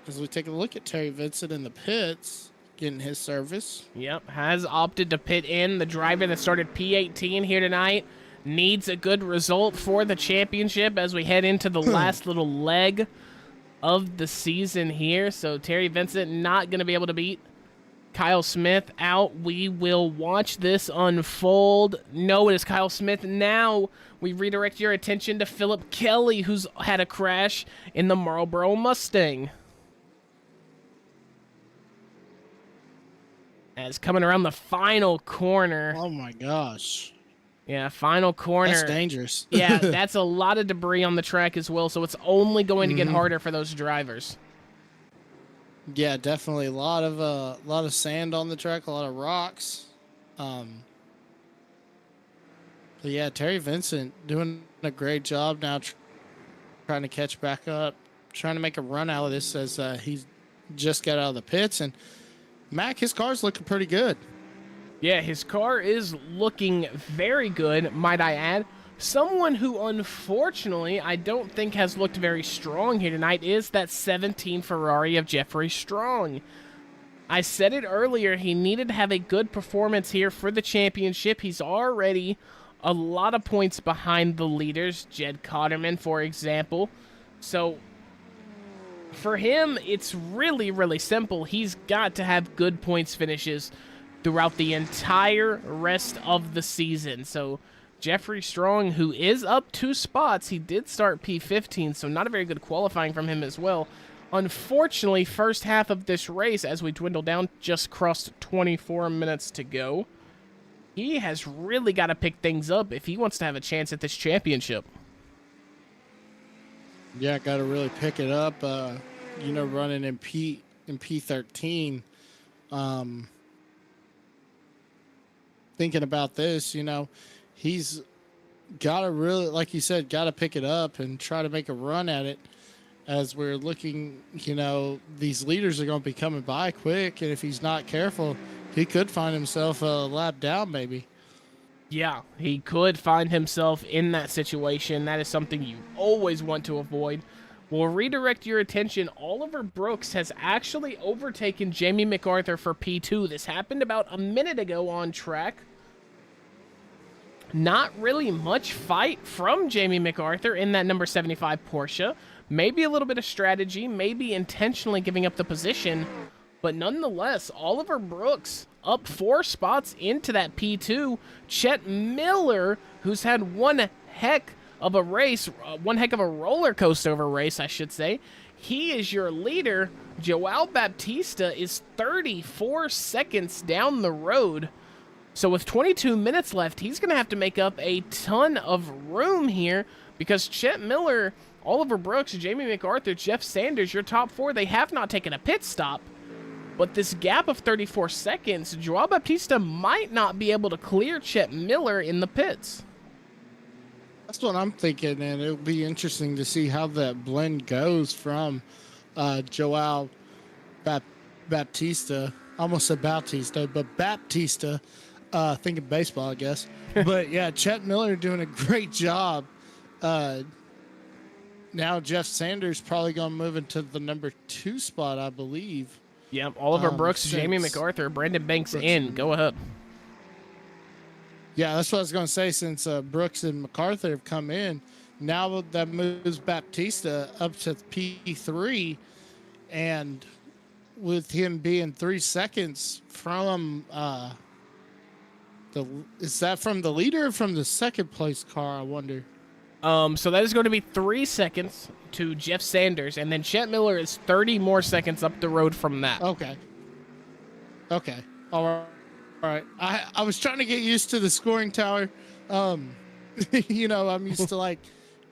As we take a look at Terry Vincent in the pits, getting his service. Yep, has opted to pit in. The driver that started P18 here tonight needs a good result for the championship as we head into the last little leg of the season here. So Terry Vincent not going to be able to beat Kyle Smith out. We will watch this unfold. No, it is Kyle Smith. Now we redirect your attention to Philip Kelly, who's had a crash in the Marlboro Mustang. As coming around the final corner. Oh my gosh. Yeah, final corner. That's dangerous. Yeah, that's a lot of debris on the track as well, so it's only going to get harder for those drivers. Yeah, definitely a lot of sand on the track, a lot of rocks. But yeah, Terry Vincent doing a great job now, trying to catch back up, trying to make a run out of this as he's just got out of the pits. And Mac, his car's looking pretty good. Yeah, his car is looking very good, might I add. Someone who, unfortunately, I don't think has looked very strong here tonight is that 17 Ferrari of Jeffrey Strong. I said it earlier, he needed to have a good performance here for the championship. He's already a lot of points behind the leaders, Jed Cotterman, for example. So, for him, it's really, really simple. He's got to have good points finishes throughout the entire rest of the season. So Jeffrey Strong, who is up 2 spots, he did start P15, so not a very good qualifying from him as well. Unfortunately, first half of this race, as we dwindle down, just crossed 24 minutes to go. He has really got to pick things up if he wants to have a chance at this championship. Yeah, got to really pick it up. Running in P13. Thinking about this, he's got to really, like you said, got to pick it up and try to make a run at it. As we're looking, these leaders are going to be coming by quick, and if he's not careful, he could find himself a lap down, maybe. Yeah, he could find himself in that situation. That is something you always want to avoid. We'll redirect your attention. Oliver Brooks has actually overtaken Jamie MacArthur for P2. This happened about a minute ago on track. Not really much fight from Jamie MacArthur in that number 75 Porsche. Maybe a little bit of strategy, maybe intentionally giving up the position. But nonetheless, Oliver Brooks up 4 spots into that P2. Chet Miller, who's had one heck of a race, one heck of a roller coaster of a race, I should say. He is your leader. Joao Baptista is 34 seconds down the road. So with 22 minutes left, he's going to have to make up a ton of room here because Chet Miller, Oliver Brooks, Jamie MacArthur, Jeff Sanders, your top 4, they have not taken a pit stop. But this gap of 34 seconds, Joao Baptista might not be able to clear Chet Miller in the pits. That's what I'm thinking, and it'll be interesting to see how that blend goes from Joao Baptista. I almost said Bautista, but Baptista. Thinking baseball, I guess. But yeah, Chet Miller doing a great job. Now Jeff Sanders probably going to move into the number 2 spot, I believe. Yep, Oliver Brooks, Jamie MacArthur, Brandon Banks in. Go ahead. Yeah, that's what I was going to say. Since Brooks and MacArthur have come in, now that moves Baptista up to P3, and with him being 3 seconds from is that from the leader or from the second place car, I wonder? So that is going to be 3 seconds to Jeff Sanders, and then Chet Miller is 30 more seconds up the road from that. Okay. All right. I was trying to get used to the scoring tower. I'm used to like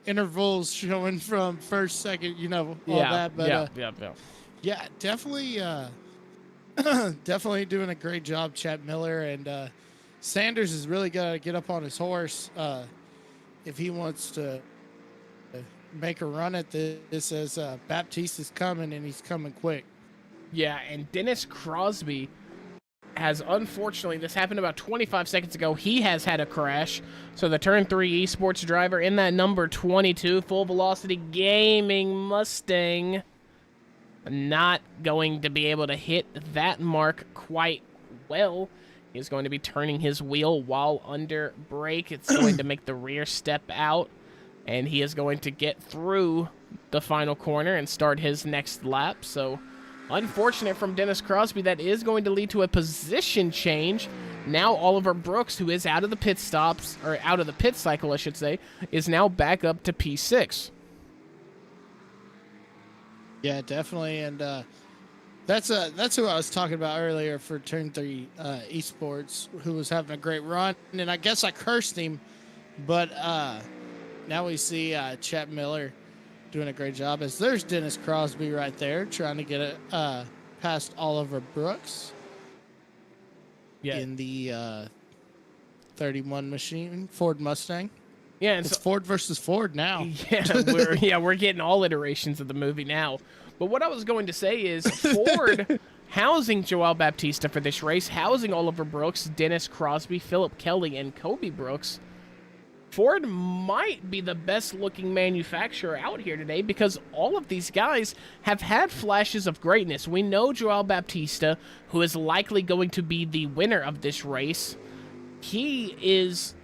intervals showing from first, second, all that. But yeah, definitely doing a great job, Chet Miller, and Sanders is really got to get up on his horse if he wants to make a run at this as Baptiste is coming, and he's coming quick. Yeah, and Dennis Crosby has, unfortunately, this happened about 25 seconds ago. He has had a crash. So the Turn 3 esports driver in that number 22 Full Velocity Gaming Mustang not going to be able to hit that mark quite well. He's going to be turning his wheel while under brake. It's going to make the rear step out, and he is going to get through the final corner and start his next lap. So unfortunate from Dennis Crosby. That is going to lead to a position change. Now Oliver Brooks, who is out of the pit stops, or out of the pit cycle, I should say, is now back up to P6. Yeah, definitely, and that's who I was talking about earlier for Turn 3 esports, who was having a great run, and I guess I cursed him, but now we see Chet Miller doing a great job. As there's Dennis Crosby right there trying to get it past Oliver Brooks. Yeah, in the 31 machine Ford Mustang. Yeah, and it's Ford versus Ford now. Yeah, we're getting all iterations of the movie now. But what I was going to say is Ford housing Joel Baptista for this race, housing Oliver Brooks, Dennis Crosby, Philip Kelly, and Kobe Brooks. Ford might be the best looking manufacturer out here today because all of these guys have had flashes of greatness. We know Joel Baptista, who is likely going to be the winner of this race. He is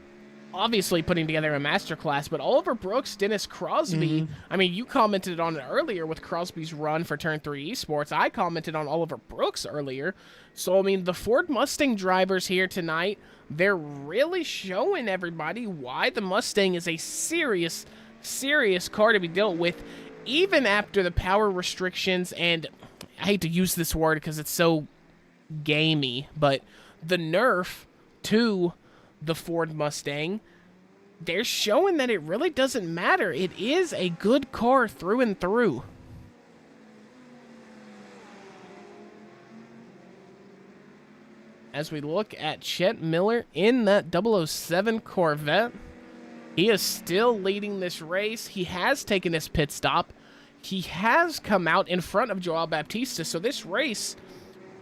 obviously putting together a masterclass, but Oliver Brooks, Dennis Crosby, I mean, you commented on it earlier with Crosby's run for Turn 3 Esports. I commented on Oliver Brooks earlier. So, I mean, the Ford Mustang drivers here tonight, they're really showing everybody why the Mustang is a serious, serious car to be dealt with, even after the power restrictions, and I hate to use this word because it's so gamey, but the nerf to the Ford Mustang, they're showing that it really doesn't matter. It is a good car through and through. As we look at Chet Miller in that 007 Corvette, he is still leading this race. He has taken his pit stop. He has come out in front of Joel Baptista, so this race,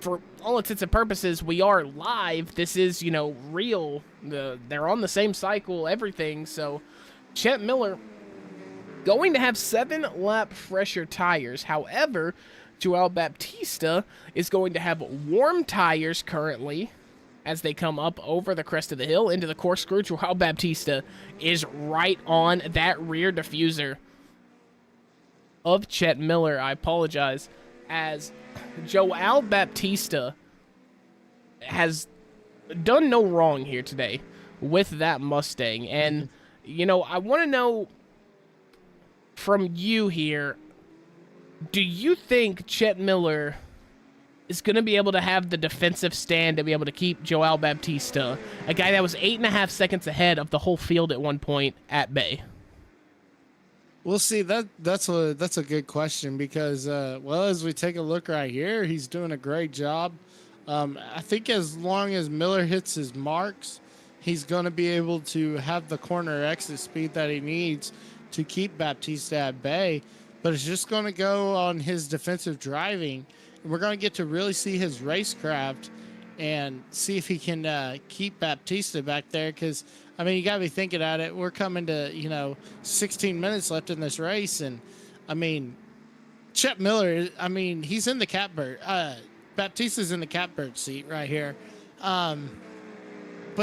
for all intents and purposes, we are live. This is, you know, real. They're on the same cycle, everything. So, Chet Miller going to have 7-lap fresher tires. However, Joel Baptista is going to have warm tires currently as they come up over the crest of the hill into the corkscrew. Joel Baptista is right on that rear diffuser of Chet Miller. I apologize. As Joel Baptista has done no wrong here today with that Mustang. And, you know, I want to know from you here, do you think Chet Miller is going to be able to have the defensive stand to be able to keep Joel Baptista, a guy that was 8.5 seconds ahead of the whole field at one point, at bay? We'll see. That's a good question because, well, as we take a look right here, he's doing a great job. I think as long as Miller hits his marks, he's going to be able to have the corner exit speed that he needs to keep Baptista at bay. But it's just going to go on his defensive driving, and we're going to get to really see his racecraft and see if he can keep Baptista back there because, I mean, you got to be thinking at it. We're coming to, 16 minutes left in this race. And, I mean, Chet Miller, I mean, he's in the catbird. Baptista's in the catbird seat right here. But,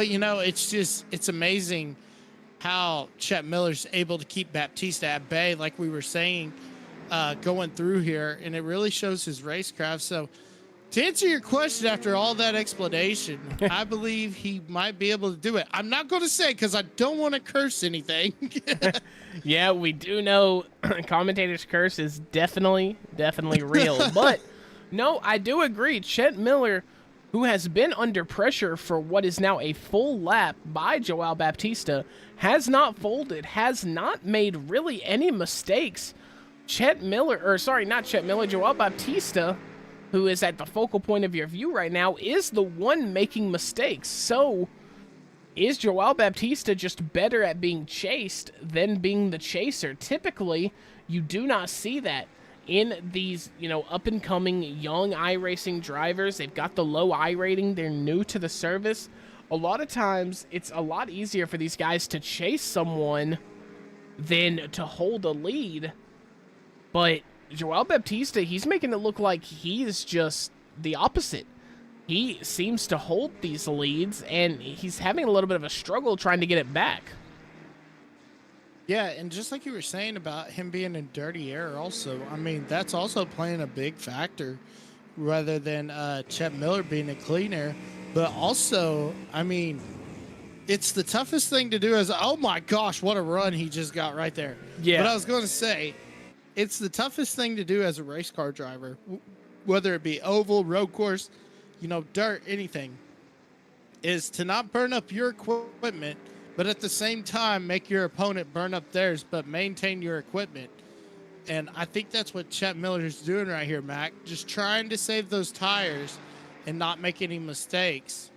it's amazing how Chet Miller's able to keep Baptista at bay, like we were saying, going through here. And it really shows his racecraft. So, to answer your question after all that explanation, I believe he might be able to do it. I'm not going to say because I don't want to curse anything. Yeah, we do know commentator's curse is definitely real. But, no, I do agree. Chet Miller, who has been under pressure for what is now a full lap by Joel Baptista, has not folded, has not made really any mistakes. Joel Baptista, who is at the focal point of your view right now, is the one making mistakes. So, is Joel Baptista just better at being chased than being the chaser? Typically, you do not see that in these, up-and-coming young iRacing drivers. They've got the low I rating. They're new to the service. A lot of times, it's a lot easier for these guys to chase someone than to hold a lead. But Joel Baptista, he's making it look like he's just the opposite. He seems to hold these leads, and he's having a little bit of a struggle trying to get it back. Yeah, and just like you were saying about him being in dirty air also, I mean, that's also playing a big factor rather than Chet Miller being a clean air. But also, I mean, it's the toughest thing to do as, oh my gosh, what a run he just got right there. Yeah. But I was going to say, it's the toughest thing to do as a race car driver, whether it be oval, road course, dirt, anything, is to not burn up your equipment, but at the same time make your opponent burn up theirs, but maintain your equipment. And I think that's what Chet Miller is doing right here, Mac, just trying to save those tires and not make any mistakes.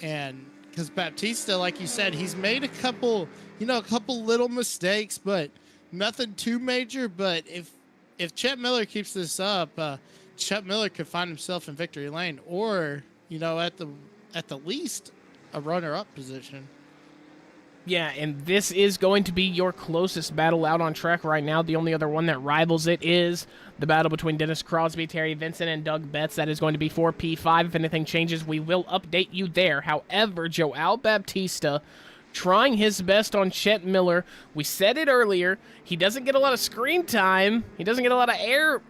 And because Baptista, like you said, he's made a couple little mistakes, but nothing too major. But if Chet Miller keeps this up, Chet Miller could find himself in victory lane, or at the least a runner-up position. Yeah, and this is going to be your closest battle out on track right now. The only other one that rivals it is the battle between Dennis Crosby, Terry Vincent, and Doug Betts. That is going to be for P5. If anything changes, we will update you there. However, Joao Baptista trying his best on Chet Miller. We said it earlier. He doesn't get a lot of screen time. He doesn't get a lot of air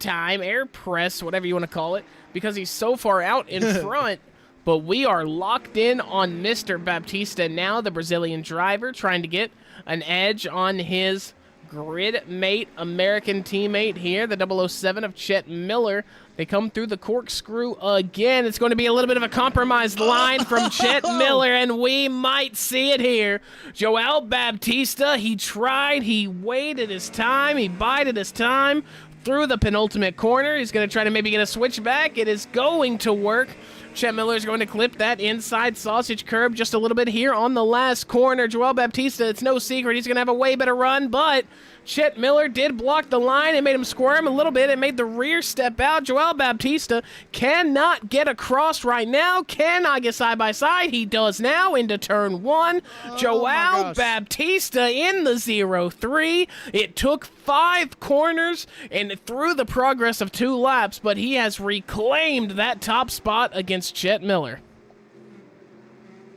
time, air press, whatever you want to call it, because he's so far out in front. But we are locked in on Mr. Baptista now, the Brazilian driver, trying to get an edge on his grid mate, American teammate here, the 007 of Chet Miller. They come through the corkscrew again. It's going to be a little bit of a compromised line from Chet Miller, and we might see it here. Joao Baptista, he tried, he waited his time, he bided his time through the penultimate corner. He's going to try to maybe get a switch back. It is going to work. Chet Miller is going to clip that inside sausage curb just a little bit here on the last corner. Joao Baptista, it's no secret, he's going to have a way better run, but Chet Miller did block the line. It made him squirm a little bit. It made the rear step out. Joao Baptista cannot get across right now, cannot get side by side. He does now into turn one. Joao Baptista in the 0-3. It took 5 corners and through the progress of 2 laps, but he has reclaimed that top spot against Chet Miller.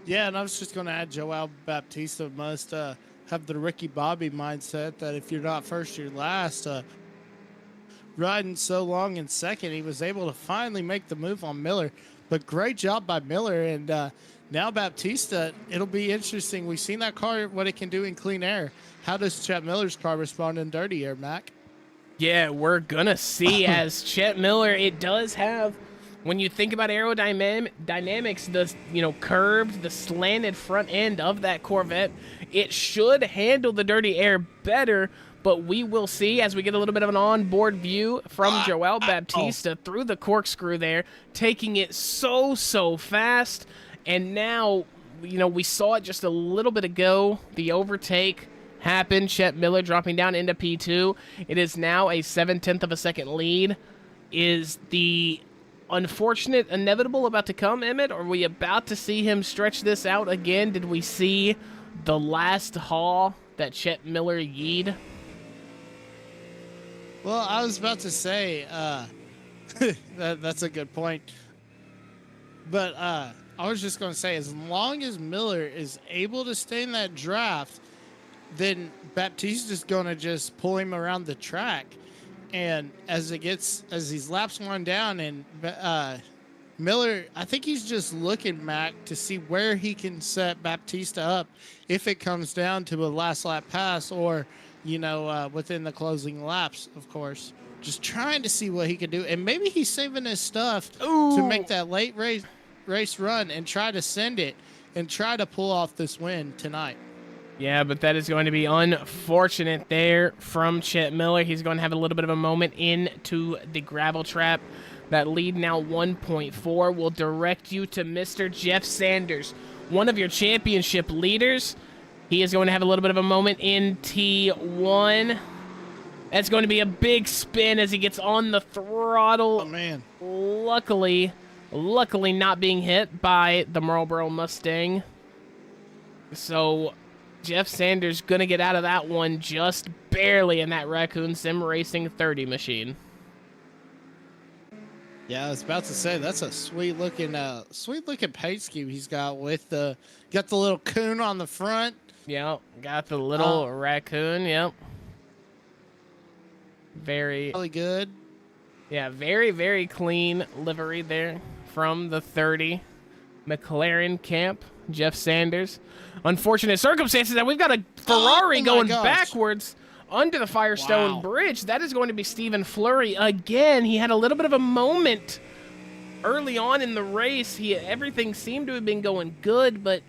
Yeah, and I was just going to add Joao Baptista must have the Ricky Bobby mindset that if you're not first, you're last. Riding so long in second, he was able to finally make the move on Miller. But great job by Miller, and now Baptista, it'll be interesting. We've seen that car, what it can do in clean air. How does Chet Miller's car respond in dirty air, Mac? Yeah, we're going to see as Chet Miller, it does have, when you think about aerodynamics, the curved, the slanted front end of that Corvette, it should handle the dirty air better, but we will see as we get a little bit of an onboard view from Joao Baptista through the corkscrew there, taking it so fast. And now, we saw it just a little bit ago, the overtake happened, Chet Miller dropping down into P2. It is now a 7/10 of a second lead. Is the unfortunate inevitable about to come, Emmett? Are we about to see him stretch this out again? Did we see the last haul that Chet Miller yeed? Well, I was about to say that's a good point. But I was just going to say, as long as Miller is able to stay in that draft, then Baptista's going to just pull him around the track. And as these laps wind down, and Miller, I think he's just looking, Mac, to see where he can set Baptista up if it comes down to a last lap pass or, within the closing laps, of course. Just trying to see what he can do. And maybe he's saving his stuff to make that late race run and try to send it and try to pull off this win tonight. Yeah, but that is going to be unfortunate there from Chet Miller. He's going to have a little bit of a moment into the gravel trap. That lead now 1.4 will direct you to Mr. Jeff Sanders, one of your championship leaders. He is going to have a little bit of a moment in T1. That's going to be a big spin as he gets on the throttle. Oh, man. Luckily not being hit by the Marlboro Mustang. So Jeff Sanders going to get out of that one just barely in that Raccoon Sim Racing 30 machine. Yeah, I was about to say that's a sweet looking paint scheme he's got with got the little coon on the front. Yep, got the little raccoon. Yep, very really good. Yeah, very clean livery there from the 30 McLaren camp. Jeff Sanders. Unfortunate circumstances that we've got a Ferrari going backwards under the Firestone Bridge. That is going to be Stephen Fleury again. He had a little bit of a moment early on in the race. Everything seemed to have been going good, but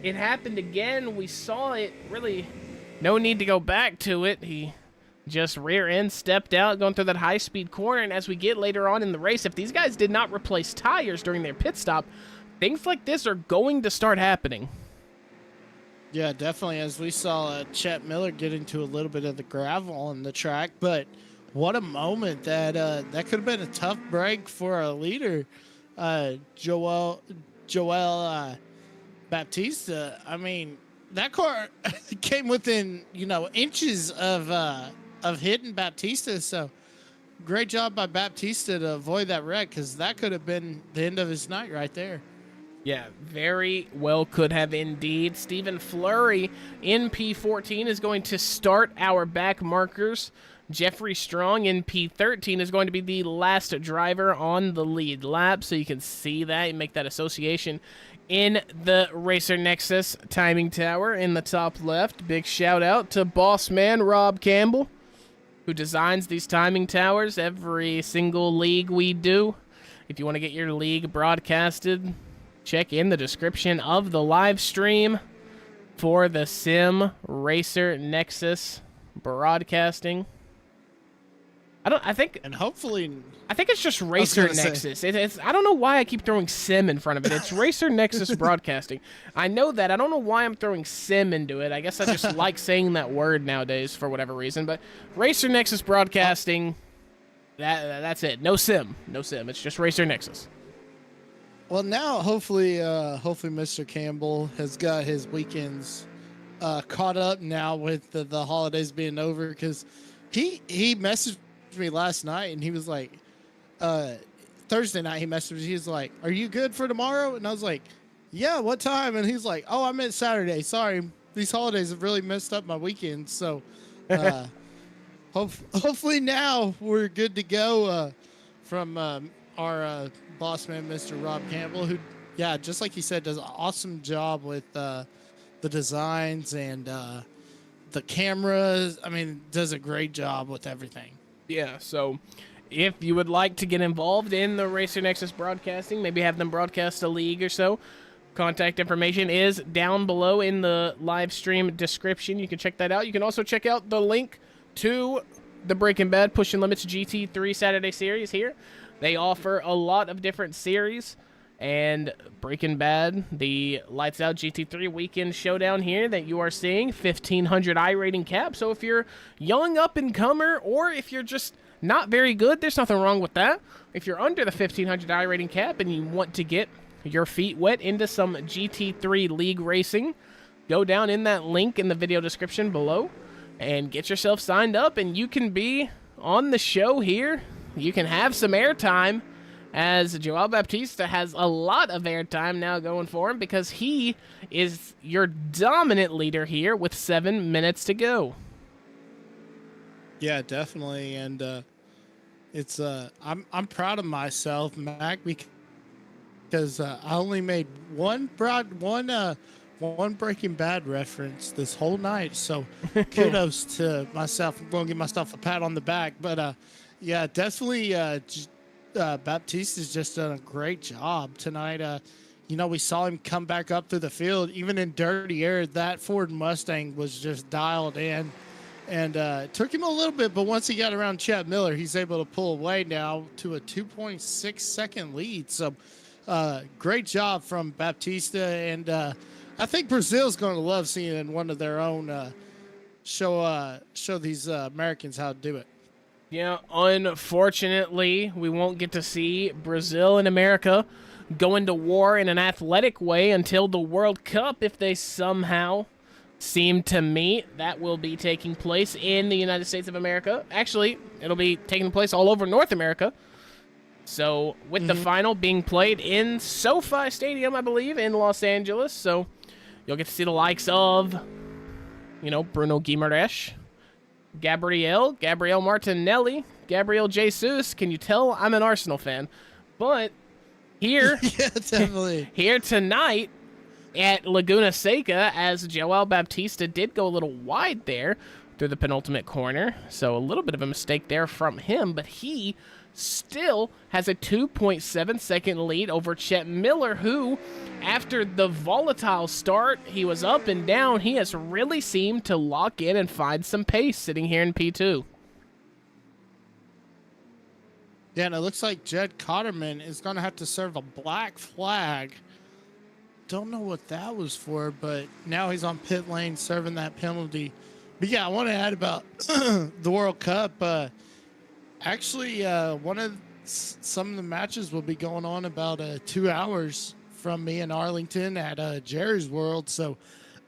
it happened again. We saw it. Really, no need to go back to it. He just rear end stepped out, going through that high-speed corner, and as we get later on in the race, if these guys did not replace tires during their pit stop, things like this are going to start happening. Yeah, definitely. As we saw Chet Miller get into a little bit of the gravel on the track, but what a moment that could have been a tough break for a leader, Joel Baptista. I mean, that car came within inches of hitting Baptista. So great job by Baptista to avoid that wreck, because that could have been the end of his night right there. Yeah, very well could have indeed. Stephen Fleury in P14 is going to start our back markers. Jeffrey Strong in P13 is going to be the last driver on the lead lap, so you can see that and make that association in the Racer Nexus timing tower in the top left. Big shout out to boss man Rob Campbell, who designs these timing towers every single league we do. If you want to get your league broadcasted, check in the description of the live stream for the Sim Racer Nexus Broadcasting. I think it's just Racer Nexus. It's I don't know why I keep throwing Sim in front of it. It's Racer Nexus Broadcasting. I know that. I don't know why I'm throwing Sim into it. I guess I just like saying that word nowadays for whatever reason. But Racer Nexus Broadcasting, that's it. No Sim. No Sim. It's just Racer Nexus. Well, now hopefully Mr. Campbell has got his weekends caught up now with the holidays being over, because he messaged me last night and he was like, Thursday night he messaged me. He was like, "Are you good for tomorrow?" And I was like, "Yeah, what time?" And he's like, "Oh, I meant Saturday. Sorry, these holidays have really messed up my weekend." So hopefully now we're good to go from our boss man, Mr. Rob Campbell, who, yeah, just like he said, does an awesome job with the designs and the cameras. I mean, does a great job with everything. Yeah, so if you would like to get involved in the Racer Nexus Broadcasting, maybe have them broadcast a league or so, contact information is down below in the live stream description. You can check that out. You can also check out the link to the Breaking Bad Pushing Limits GT3 Saturday series here. They offer a lot of different series, and Breaking Bad, the Lights Out GT3 weekend showdown here that you are seeing, 1500 iRating cap. So if you're young up-and-comer, or if you're just not very good, there's nothing wrong with that. If you're under the 1500 iRating cap and you want to get your feet wet into some GT3 League racing, go down in that link in the video description below and get yourself signed up, and you can be on the show here. You can have some airtime, as Joel Baptista has a lot of airtime now going for him, because he is your dominant leader here with 7 minutes to go. Yeah, definitely, and it's I'm proud of myself, Mac, because I only made one Breaking Bad reference this whole night. So kudos to myself. I'm going to give myself a pat on the back, but yeah, definitely. Baptista's just done a great job tonight. We saw him come back up through the field, even in dirty air. That Ford Mustang was just dialed in, and it took him a little bit, but once he got around Chet Miller, he's able to pull away now to a 2.6 second lead. So great job from Baptista, and I think Brazil's going to love seeing one of their own show these Americans how to do it. Yeah, unfortunately, we won't get to see Brazil and America go into war in an athletic way until the World Cup, if they somehow seem to meet. That will be taking place in the United States of America. Actually, it'll be taking place all over North America. So, with the final being played in SoFi Stadium, I believe, in Los Angeles. So, you'll get to see the likes of, Bruno Guimaraes, Gabriel Martinelli, Gabriel Jesus. Can you tell I'm an Arsenal fan? But here, yeah, definitely. Here tonight at Laguna Seca, as Joel Baptista did go a little wide there through the penultimate corner. So a little bit of a mistake there from him, but he still has a 2.7 second lead over Chet Miller, who, after the volatile start, he was up and down, he has really seemed to lock in and find some pace sitting here in P2. Yeah, and it looks like Jed Cotterman is going to have to serve a black flag. Don't know what that was for, but now he's on pit lane serving that penalty. But yeah, I want to add about the World Cup. Actually, some of the matches will be going on about 2 hours from me in Arlington at Jerry's World. So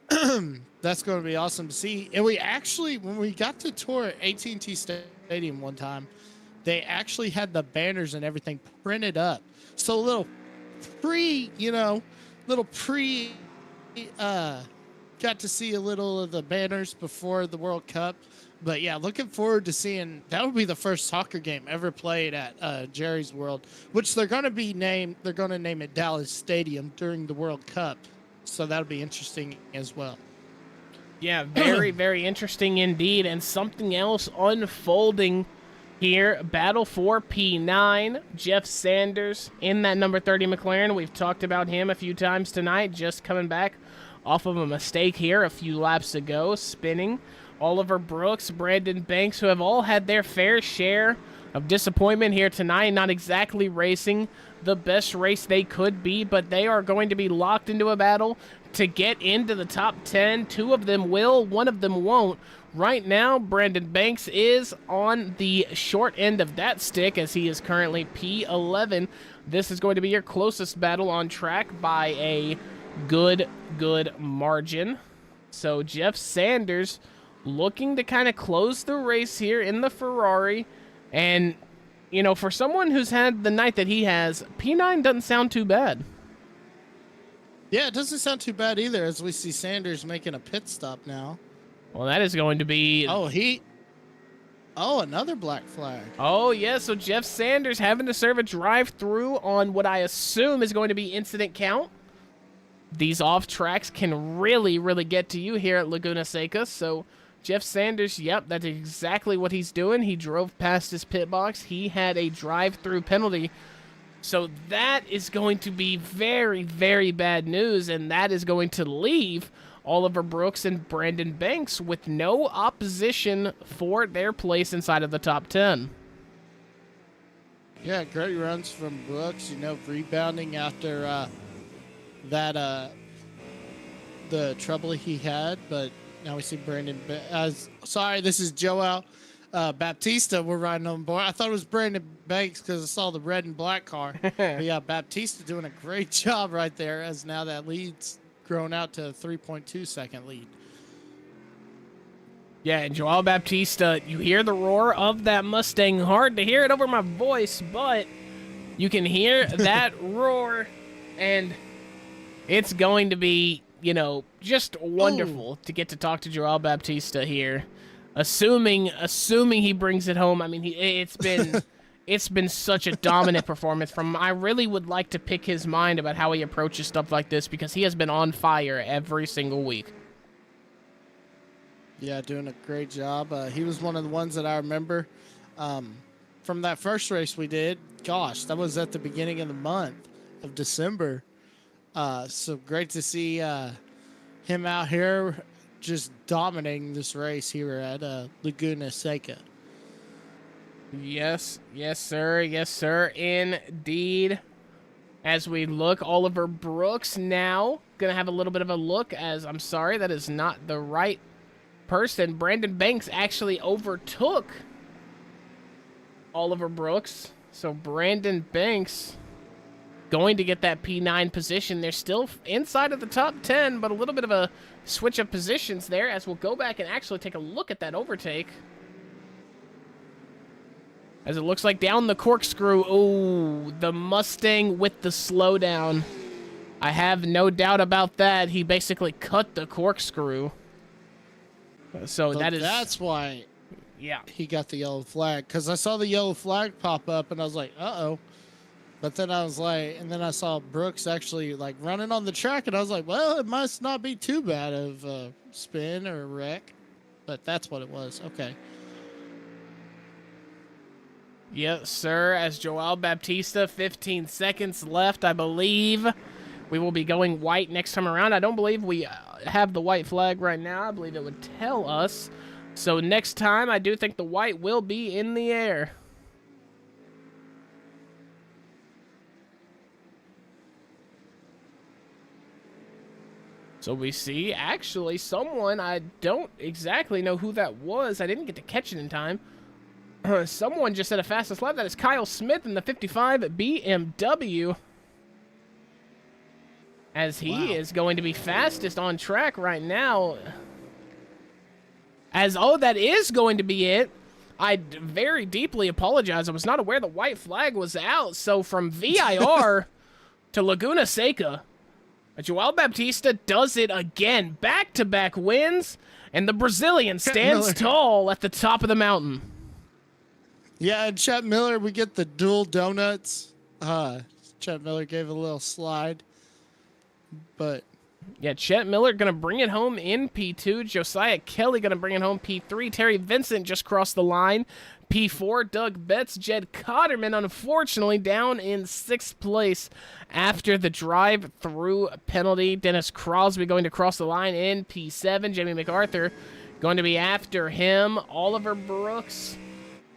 that's going to be awesome to see. And we actually, when we got to tour at AT&T Stadium one time, they actually had the banners and everything printed up. So a little got to see a little of the banners before the World Cup. But yeah, looking forward to seeing. That would be the first soccer game ever played at Jerry's World, which they're going to name it Dallas Stadium during the World Cup. So that'll be interesting as well. Yeah, very, very interesting indeed. And something else unfolding here. Battle for P9. Jeff Sanders in that number 30 McLaren. We've talked about him a few times tonight, just coming back off of a mistake here a few laps ago, spinning. Oliver Brooks, Brandon Banks, who have all had their fair share of disappointment here tonight, not exactly racing the best race they could be, but they are going to be locked into a battle to get into the top 10. Two of them will, one of them won't. Right now, Brandon Banks is on the short end of that stick as he is currently P11. This is going to be your closest battle on track by a good margin. So Jeff Sanders looking to kind of close the race here in the Ferrari. And, you know, for someone who's had the night that he has, P9 doesn't sound too bad. Yeah, it doesn't sound too bad either, as we see Sanders making a pit stop now. Well, that is going to be... Oh, another black flag. Oh, yeah, so Jeff Sanders having to serve a drive-through on what I assume is going to be incident count. These off-tracks can really, really get to you here at Laguna Seca, so... Jeff Sanders, yep, that's exactly what he's doing. He drove past his pit box. He had a drive-through penalty. So that is going to be very, very bad news, and that is going to leave Oliver Brooks and Brandon Banks with no opposition for their place inside of the top 10. Yeah, great runs from Brooks, rebounding after the trouble he had, but now we see Brandon. Sorry, this is Joel Baptista. We're riding on board. I thought it was Brandon Banks because I saw the red and black car. But yeah, Baptista doing a great job right there, as now that lead's grown out to a 3.2 second lead. Yeah, and Joel Baptista, you hear the roar of that Mustang. Hard to hear it over my voice, but you can hear that roar, and it's going to be, just wonderful to get to talk to Joel Baptista here. Assuming he brings it home. I mean, it's been such a dominant performance from him. I really would like to pick his mind about how he approaches stuff like this, because he has been on fire every single week. Yeah, doing a great job. He was one of the ones that I remember from that first race we did. Gosh, that was at the beginning of the month of December. So great to see him out here just dominating this race here at Laguna Seca. Yes, sir, indeed. As we look, Oliver Brooks now going to have a little bit of a look, as I'm sorry, that is not the right person. Brandon Banks actually overtook Oliver Brooks. So Brandon Banks going to get that P9 position. They're still inside of the top 10, but a little bit of a switch of positions there, as we'll go back and actually take a look at that overtake. As it looks like down the corkscrew, oh, the Mustang with the slowdown. I have no doubt about that. He basically cut the corkscrew. So that's why he got the yellow flag, because I saw the yellow flag pop up and I was like, uh-oh. But then I was like, and then I saw Brooks actually running on the track, and I was like, well, it must not be too bad of a spin or a wreck. But that's what it was. Okay. Yes, sir. As Joel Baptista, 15 seconds left, I believe. We will be going white next time around. I don't believe we have the white flag right now. I believe it would tell us. So next time, I do think the white will be in the air. So we see, actually, someone, I don't exactly know who that was. I didn't get to catch it in time. Someone just said a fastest lap. That is Kyle Smith in the 55 BMW. As he is going to be fastest on track right now. That is going to be it. I very deeply apologize. I was not aware the white flag was out. So from VIR to Laguna Seca, Joao Baptista does it again. Back-to-back wins, and the Brazilian stands tall at the top of the mountain. Yeah, and Chet Miller, we get the dual donuts. Chet Miller gave a little slide, but yeah, Chet Miller going to bring it home in P2. Josiah Kelly going to bring it home P3. Terry Vincent just crossed the line. P4, Doug Betts. Jed Cotterman, unfortunately, down in 6th place after the drive-through penalty. Dennis Crosby going to cross the line in P7. Jamie MacArthur going to be after him. Oliver Brooks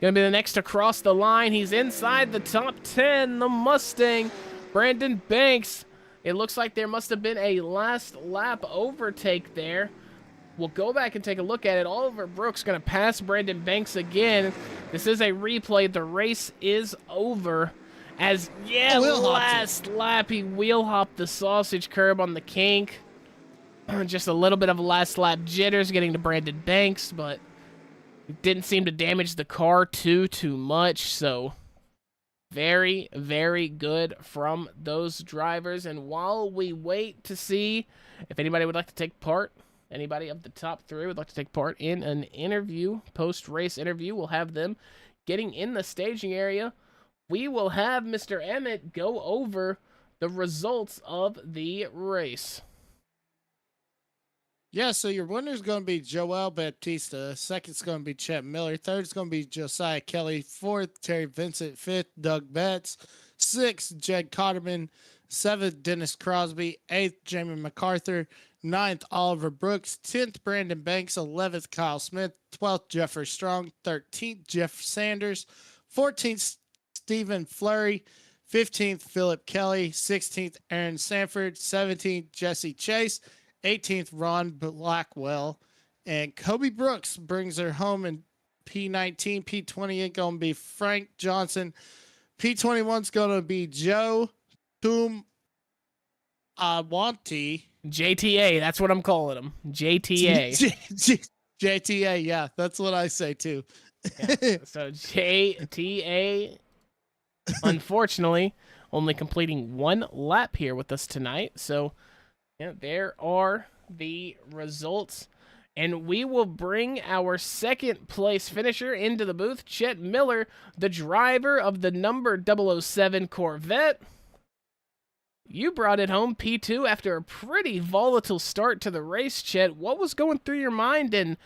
going to be the next to cross the line. He's inside the top 10. The Mustang, Brandon Banks. It looks like there must have been a last lap overtake there. We'll go back and take a look at it. Oliver Brooks going to pass Brandon Banks again. This is a replay. The race is over. Last lap, he wheel hopped the sausage curb on the kink. Just a little bit of last lap jitters getting to Brandon Banks, but it didn't seem to damage the car too much, so very, very good from those drivers. And while we wait to see if anybody would like to take part, anybody of the top 3 would like to take part in an interview, post-race interview, we'll have them getting in the staging area. We will have Mr. Emmett go over the results of the race. Yeah, so your winner's going to be Joao Baptista. Second's going to be Chet Miller. Third's going to be Josiah Kelly. Fourth, Terry Vincent. Fifth, Doug Betts. Sixth, Jed Cotterman. Seventh, Dennis Crosby. Eighth, Jamie MacArthur. Ninth, Oliver Brooks. 10th, Brandon Banks. 11th, Kyle Smith. 12th, Jeffrey Strong. 13th, Jeff Sanders. 14th, Stephen Flurry. 15th, Philip Kelly. 16th, Aaron Sanford. 17th, Jesse Chase. 18th, Ron Blackwell. And Kobe Brooks brings her home in P19. P20 going to be Frank Johnson. P21 is going to be Joe Tum Awanti. JTA, that's what I'm calling him. JTA. JTA, yeah, that's what I say too. Yeah, so JTA, unfortunately, only completing 1 lap here with us tonight. So yeah, there are the results. And we will bring our 2nd place finisher into the booth, Chet Miller, the driver of the number 007 Corvette. You brought it home P2 after a pretty volatile start to the race, Chet. What was going through your mind, and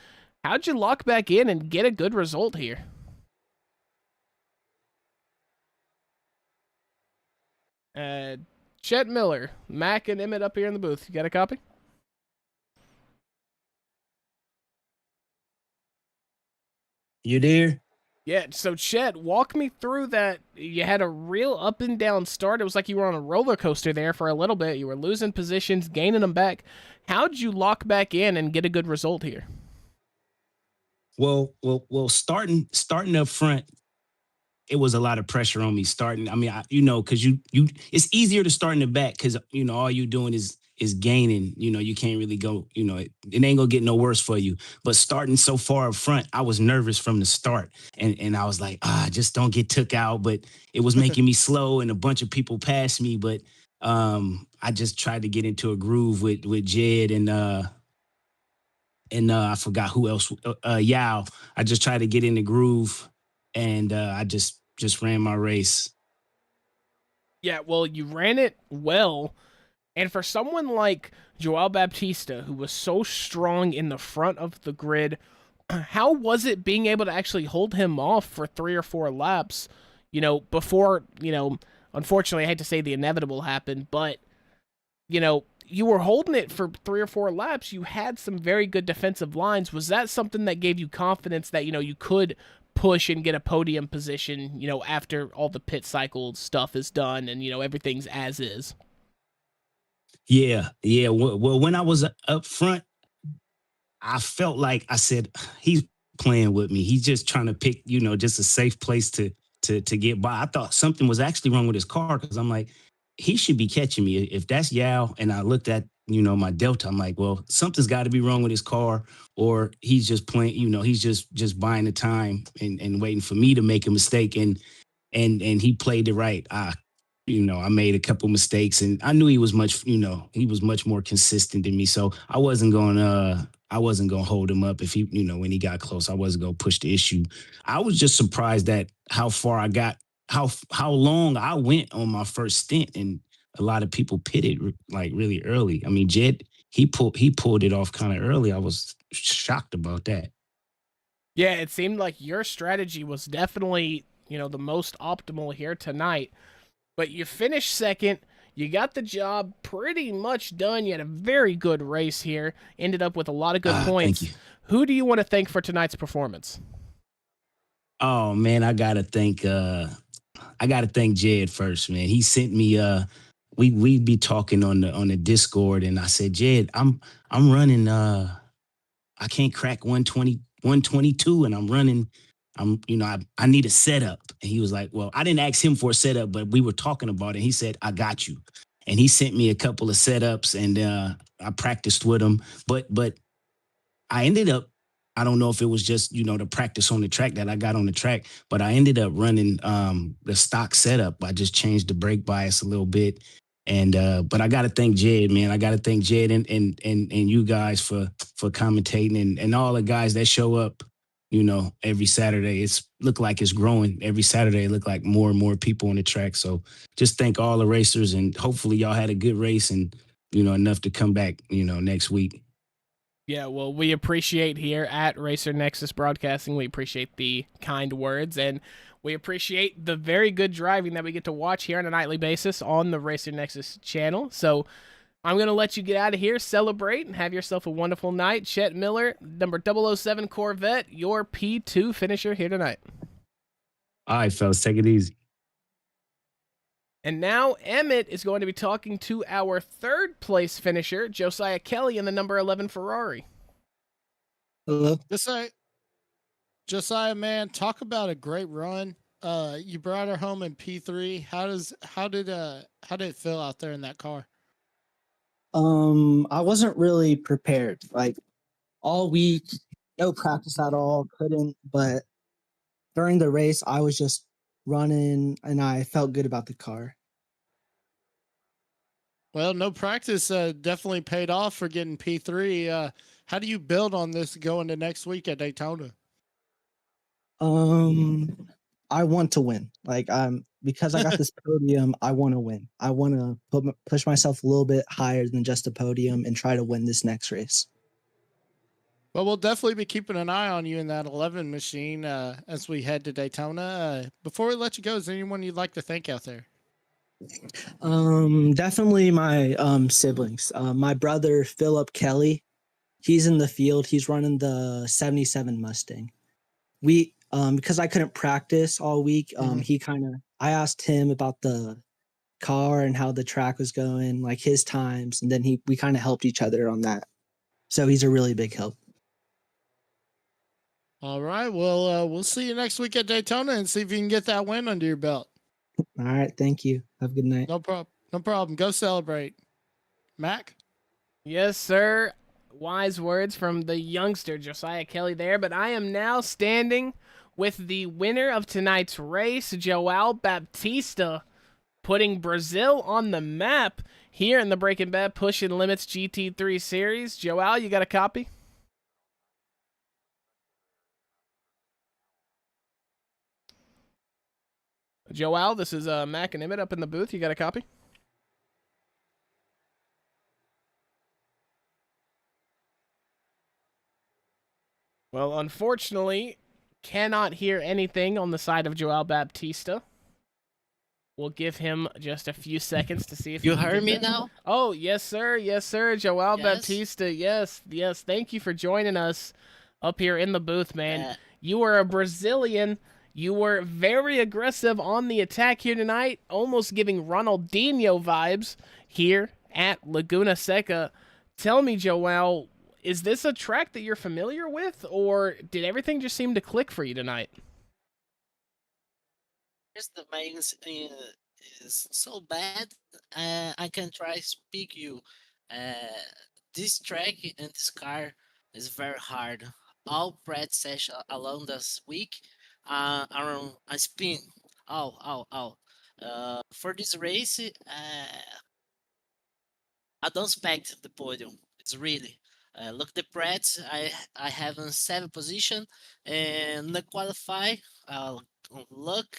how'd you lock back in and get a good result here? Chet Miller, Mac and Emmett up here in the booth. You got a copy? You there? Yeah, so Chet, walk me through that. You had a real up and down start. It was like you were on a roller coaster there for a little bit. You were losing positions, gaining them back. How'd you lock back in and get a good result here? Well, starting up front, it was a lot of pressure on me starting. I mean, because you it's easier to start in the back because all you doing is gaining. You can't really go. It ain't gonna get no worse for you. But starting so far up front, I was nervous from the start, and I was like, just don't get took out. But it was making me slow, and a bunch of people passed me. But I just tried to get into a groove with Jed and I forgot who else. Yao. I just tried to get in the groove. And I just ran my race. Yeah, well, you ran it well. And for someone like Joao Baptista, who was so strong in the front of the grid, how was it being able to actually hold him off for 3 or 4 laps, before, unfortunately, I hate to say the inevitable happened, but, you were holding it for 3 or 4 laps. You had some very good defensive lines. Was that something that gave you confidence that, you could push and get a podium position, after all the pit cycle stuff is done and, everything's as is? Yeah. Well, when I was up front, I felt like I said, playing with me. He's just trying to pick, just a safe place to get by. I thought something was actually wrong with his car because I'm like, he should be catching me. If that's Yao, and I looked at, my Delta, I'm like, well, something's got to be wrong with his car, or he's just playing, he's just buying the time and waiting for me to make a mistake. And he played it right. I made a couple mistakes, and I knew he was much more consistent than me. So I wasn't going to hold him up if he, when he got close. I wasn't going to push the issue. I was just surprised at how far I got, how long I went on my first stint, and a lot of people pitted like really early. I mean, Jed, he pulled it off kind of early. I was shocked about that. Yeah, it seemed like your strategy was definitely, the most optimal here tonight. But you finished second. You got the job pretty much done. You had a very good race here. Ended up with a lot of good points. Thank you. Who do you want to thank for tonight's performance? Oh man, I gotta thank Jed first, man. He sent me we'd be talking on the Discord, and I said, Jed, I'm running I can't crack 120, 122, and I'm running. I need a setup. And he was like, well, I didn't ask him for a setup, but we were talking about it. He said, I got you. And he sent me a couple of setups, and I practiced with him. But I ended up, I don't know if it was just, the practice on the track that I got on the track, but I ended up running the stock setup. I just changed the brake bias a little bit. And but I gotta thank Jed, man. I gotta thank Jed and you guys for commentating, and all the guys that show up, every Saturday. It's look like it's growing. Every Saturday, it look like more and more people on the track. So just thank all the racers, and hopefully y'all had a good race and, enough to come back, next week. Yeah, well, we appreciate here at Racer Nexus Broadcasting, we appreciate the kind words, and we appreciate the very good driving that we get to watch here on a nightly basis on the Racer Nexus channel. So I'm going to let you get out of here, celebrate, and have yourself a wonderful night. Chet Miller, number 007 Corvette, your P2 finisher here tonight. All right, fellas, take it easy. And now Emmett is going to be talking to our third place finisher, Josiah Kelly, in the number 11 Ferrari. Hello. Josiah, man, talk about a great run. You brought her home in P3. How did it feel out there in that car? I wasn't really prepared. Like all week, no practice at all, couldn't. But during the race, I was just running, and I felt good about the car. Well, no practice definitely paid off for getting P3. How do you build on this going to next week at Daytona? I want to win. Like because I got this podium, I want to win. I want to push myself a little bit higher than just a podium and try to win this next race. Well, we'll definitely be keeping an eye on you in that 11 machine as we head to Daytona. Before we let you go, is there anyone you'd like to thank out there? Definitely my siblings. My brother Philip Kelly, he's in the field. He's running the 77 Mustang. We because I couldn't practice all week, I asked him about the car and how the track was going, like his times, and then we kind of helped each other on that. So he's a really big help. All right. Well, we'll see you next week at Daytona and see if you can get that win under your belt. All right. Thank you. Have a good night. No problem. No problem. Go celebrate. Mac? Yes, sir. Wise words from the youngster, Josiah Kelly there. But I am now standing with the winner of tonight's race, Joao Baptista, putting Brazil on the map here in the Breaking Bad Pushing Limits GT3 Series. Joao, you got a copy? Joao, this is Mac and Emmett up in the booth. You got a copy? Well, unfortunately, cannot hear anything on the side of Joao Baptista. We'll give him just a few seconds to see if You heard me now? Oh, yes, sir. Yes, sir. Joao Yes? Baptista. Yes, yes. Thank you for joining us up here in the booth, man. Yeah. You were a Brazilian. You were very aggressive on the attack here tonight, almost giving Ronaldinho vibes here at Laguna Seca. Tell me, Joao, is this a track that you're familiar with, or did everything just seem to click for you tonight? Here's the main is so bad. I can try speak you. Uh, this track and this car is very hard. All practice session along this week. Around I spin. Oh. For this race, I don't expect the podium. It's really. Look the Pratt. I have in 7th position, and the qualify. Look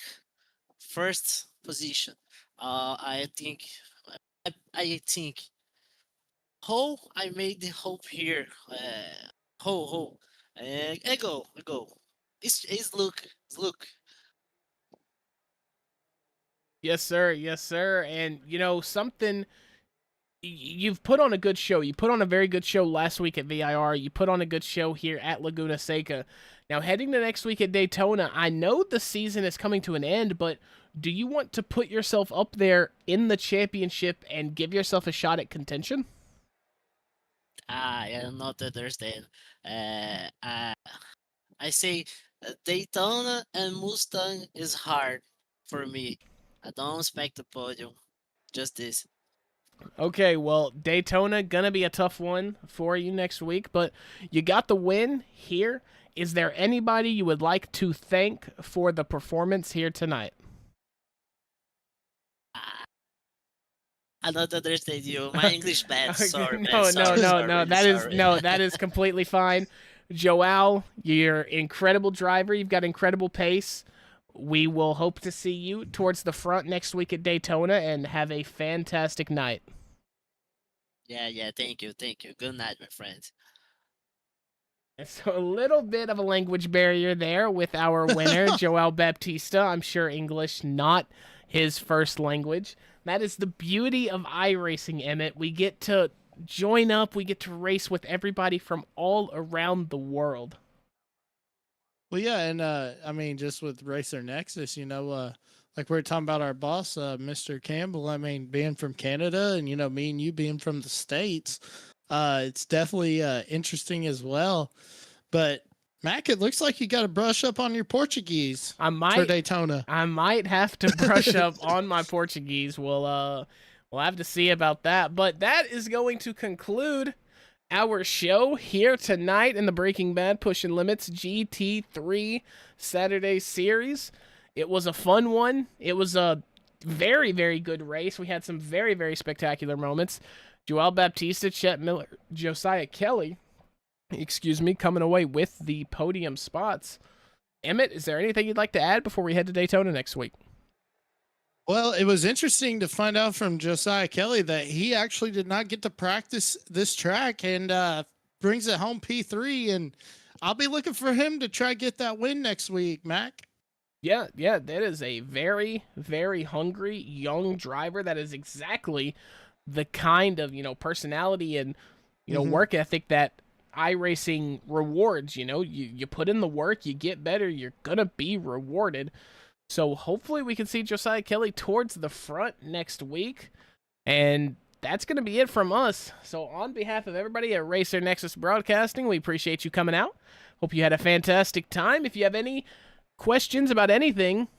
first position. I think I think how I made the hope here. Ho. I go. It's look. Yes, sir. Yes, sir. And something, you've put on a good show. You put on a very good show last week at VIR. You put on a good show here at Laguna Seca. Now, heading to next week at Daytona, I know the season is coming to an end, but do you want to put yourself up there in the championship and give yourself a shot at contention? I am not understand. I say Daytona and Mustang is hard for me. I don't expect the podium. Just this. Okay, well, Daytona gonna be a tough one for you next week, but you got the win here. Is there anybody you would like to thank for the performance here tonight? I don't understand you. My English bad. Sorry, man. No. Sorry. That is completely fine. Joao, you're an incredible driver. You've got incredible pace. We will hope to see you towards the front next week at Daytona and have a fantastic night. Yeah. Thank you. Good night, my friends. So a little bit of a language barrier there with our winner, Joao Baptista. I'm sure English not his first language. That is the beauty of iRacing, Emmett. We get to join up. We get to race with everybody from all around the world. Well, yeah, and I mean, just with Racer Nexus, like we were talking about our boss, Mr. Campbell. I mean, being from Canada, and me and you being from the States, it's definitely interesting as well. But Mac, it looks like you got to brush up on your Portuguese for Daytona. I might have to brush up on my Portuguese. We'll have to see about that. But that is going to conclude our show here tonight in the Breaking Bad Pushing Limits GT3 Saturday Series. It was a fun one. It was a very, very good race. We had some very, very spectacular moments. Joao Baptista, Chet Miller, Josiah Kelly, coming away with the podium spots. Emmett, is there anything you'd like to add before we head to Daytona next week? Well, it was interesting to find out from Josiah Kelly that he actually did not get to practice this track and brings it home P3. And I'll be looking for him to try to get that win next week, Mac. Yeah, that is a very, very hungry young driver. That is exactly the kind of, personality and, work ethic that iRacing rewards. You put in the work, you get better, you're going to be rewarded. So hopefully we can see Josiah Kelly towards the front next week. And that's going to be it from us. So on behalf of everybody at Racer Nexus Broadcasting, we appreciate you coming out. Hope you had a fantastic time. If you have any questions about anything,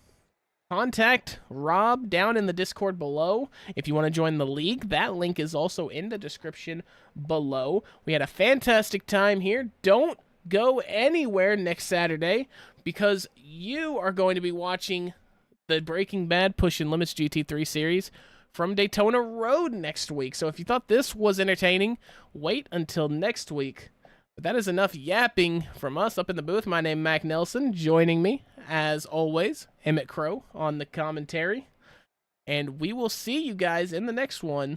contact Rob down in the Discord below. If you want to join the league, that link is also in the description below. We had a fantastic time here. Don't go anywhere next Saturday, because you are going to be watching the Breaking Bad Pushing Limits GT3 series from Daytona Road next week. So if you thought this was entertaining, wait until next week. But that is enough yapping from us up in the booth. My name is Mac Nelson. Joining me, as always, Emmett Crow on the commentary. And we will see you guys in the next one.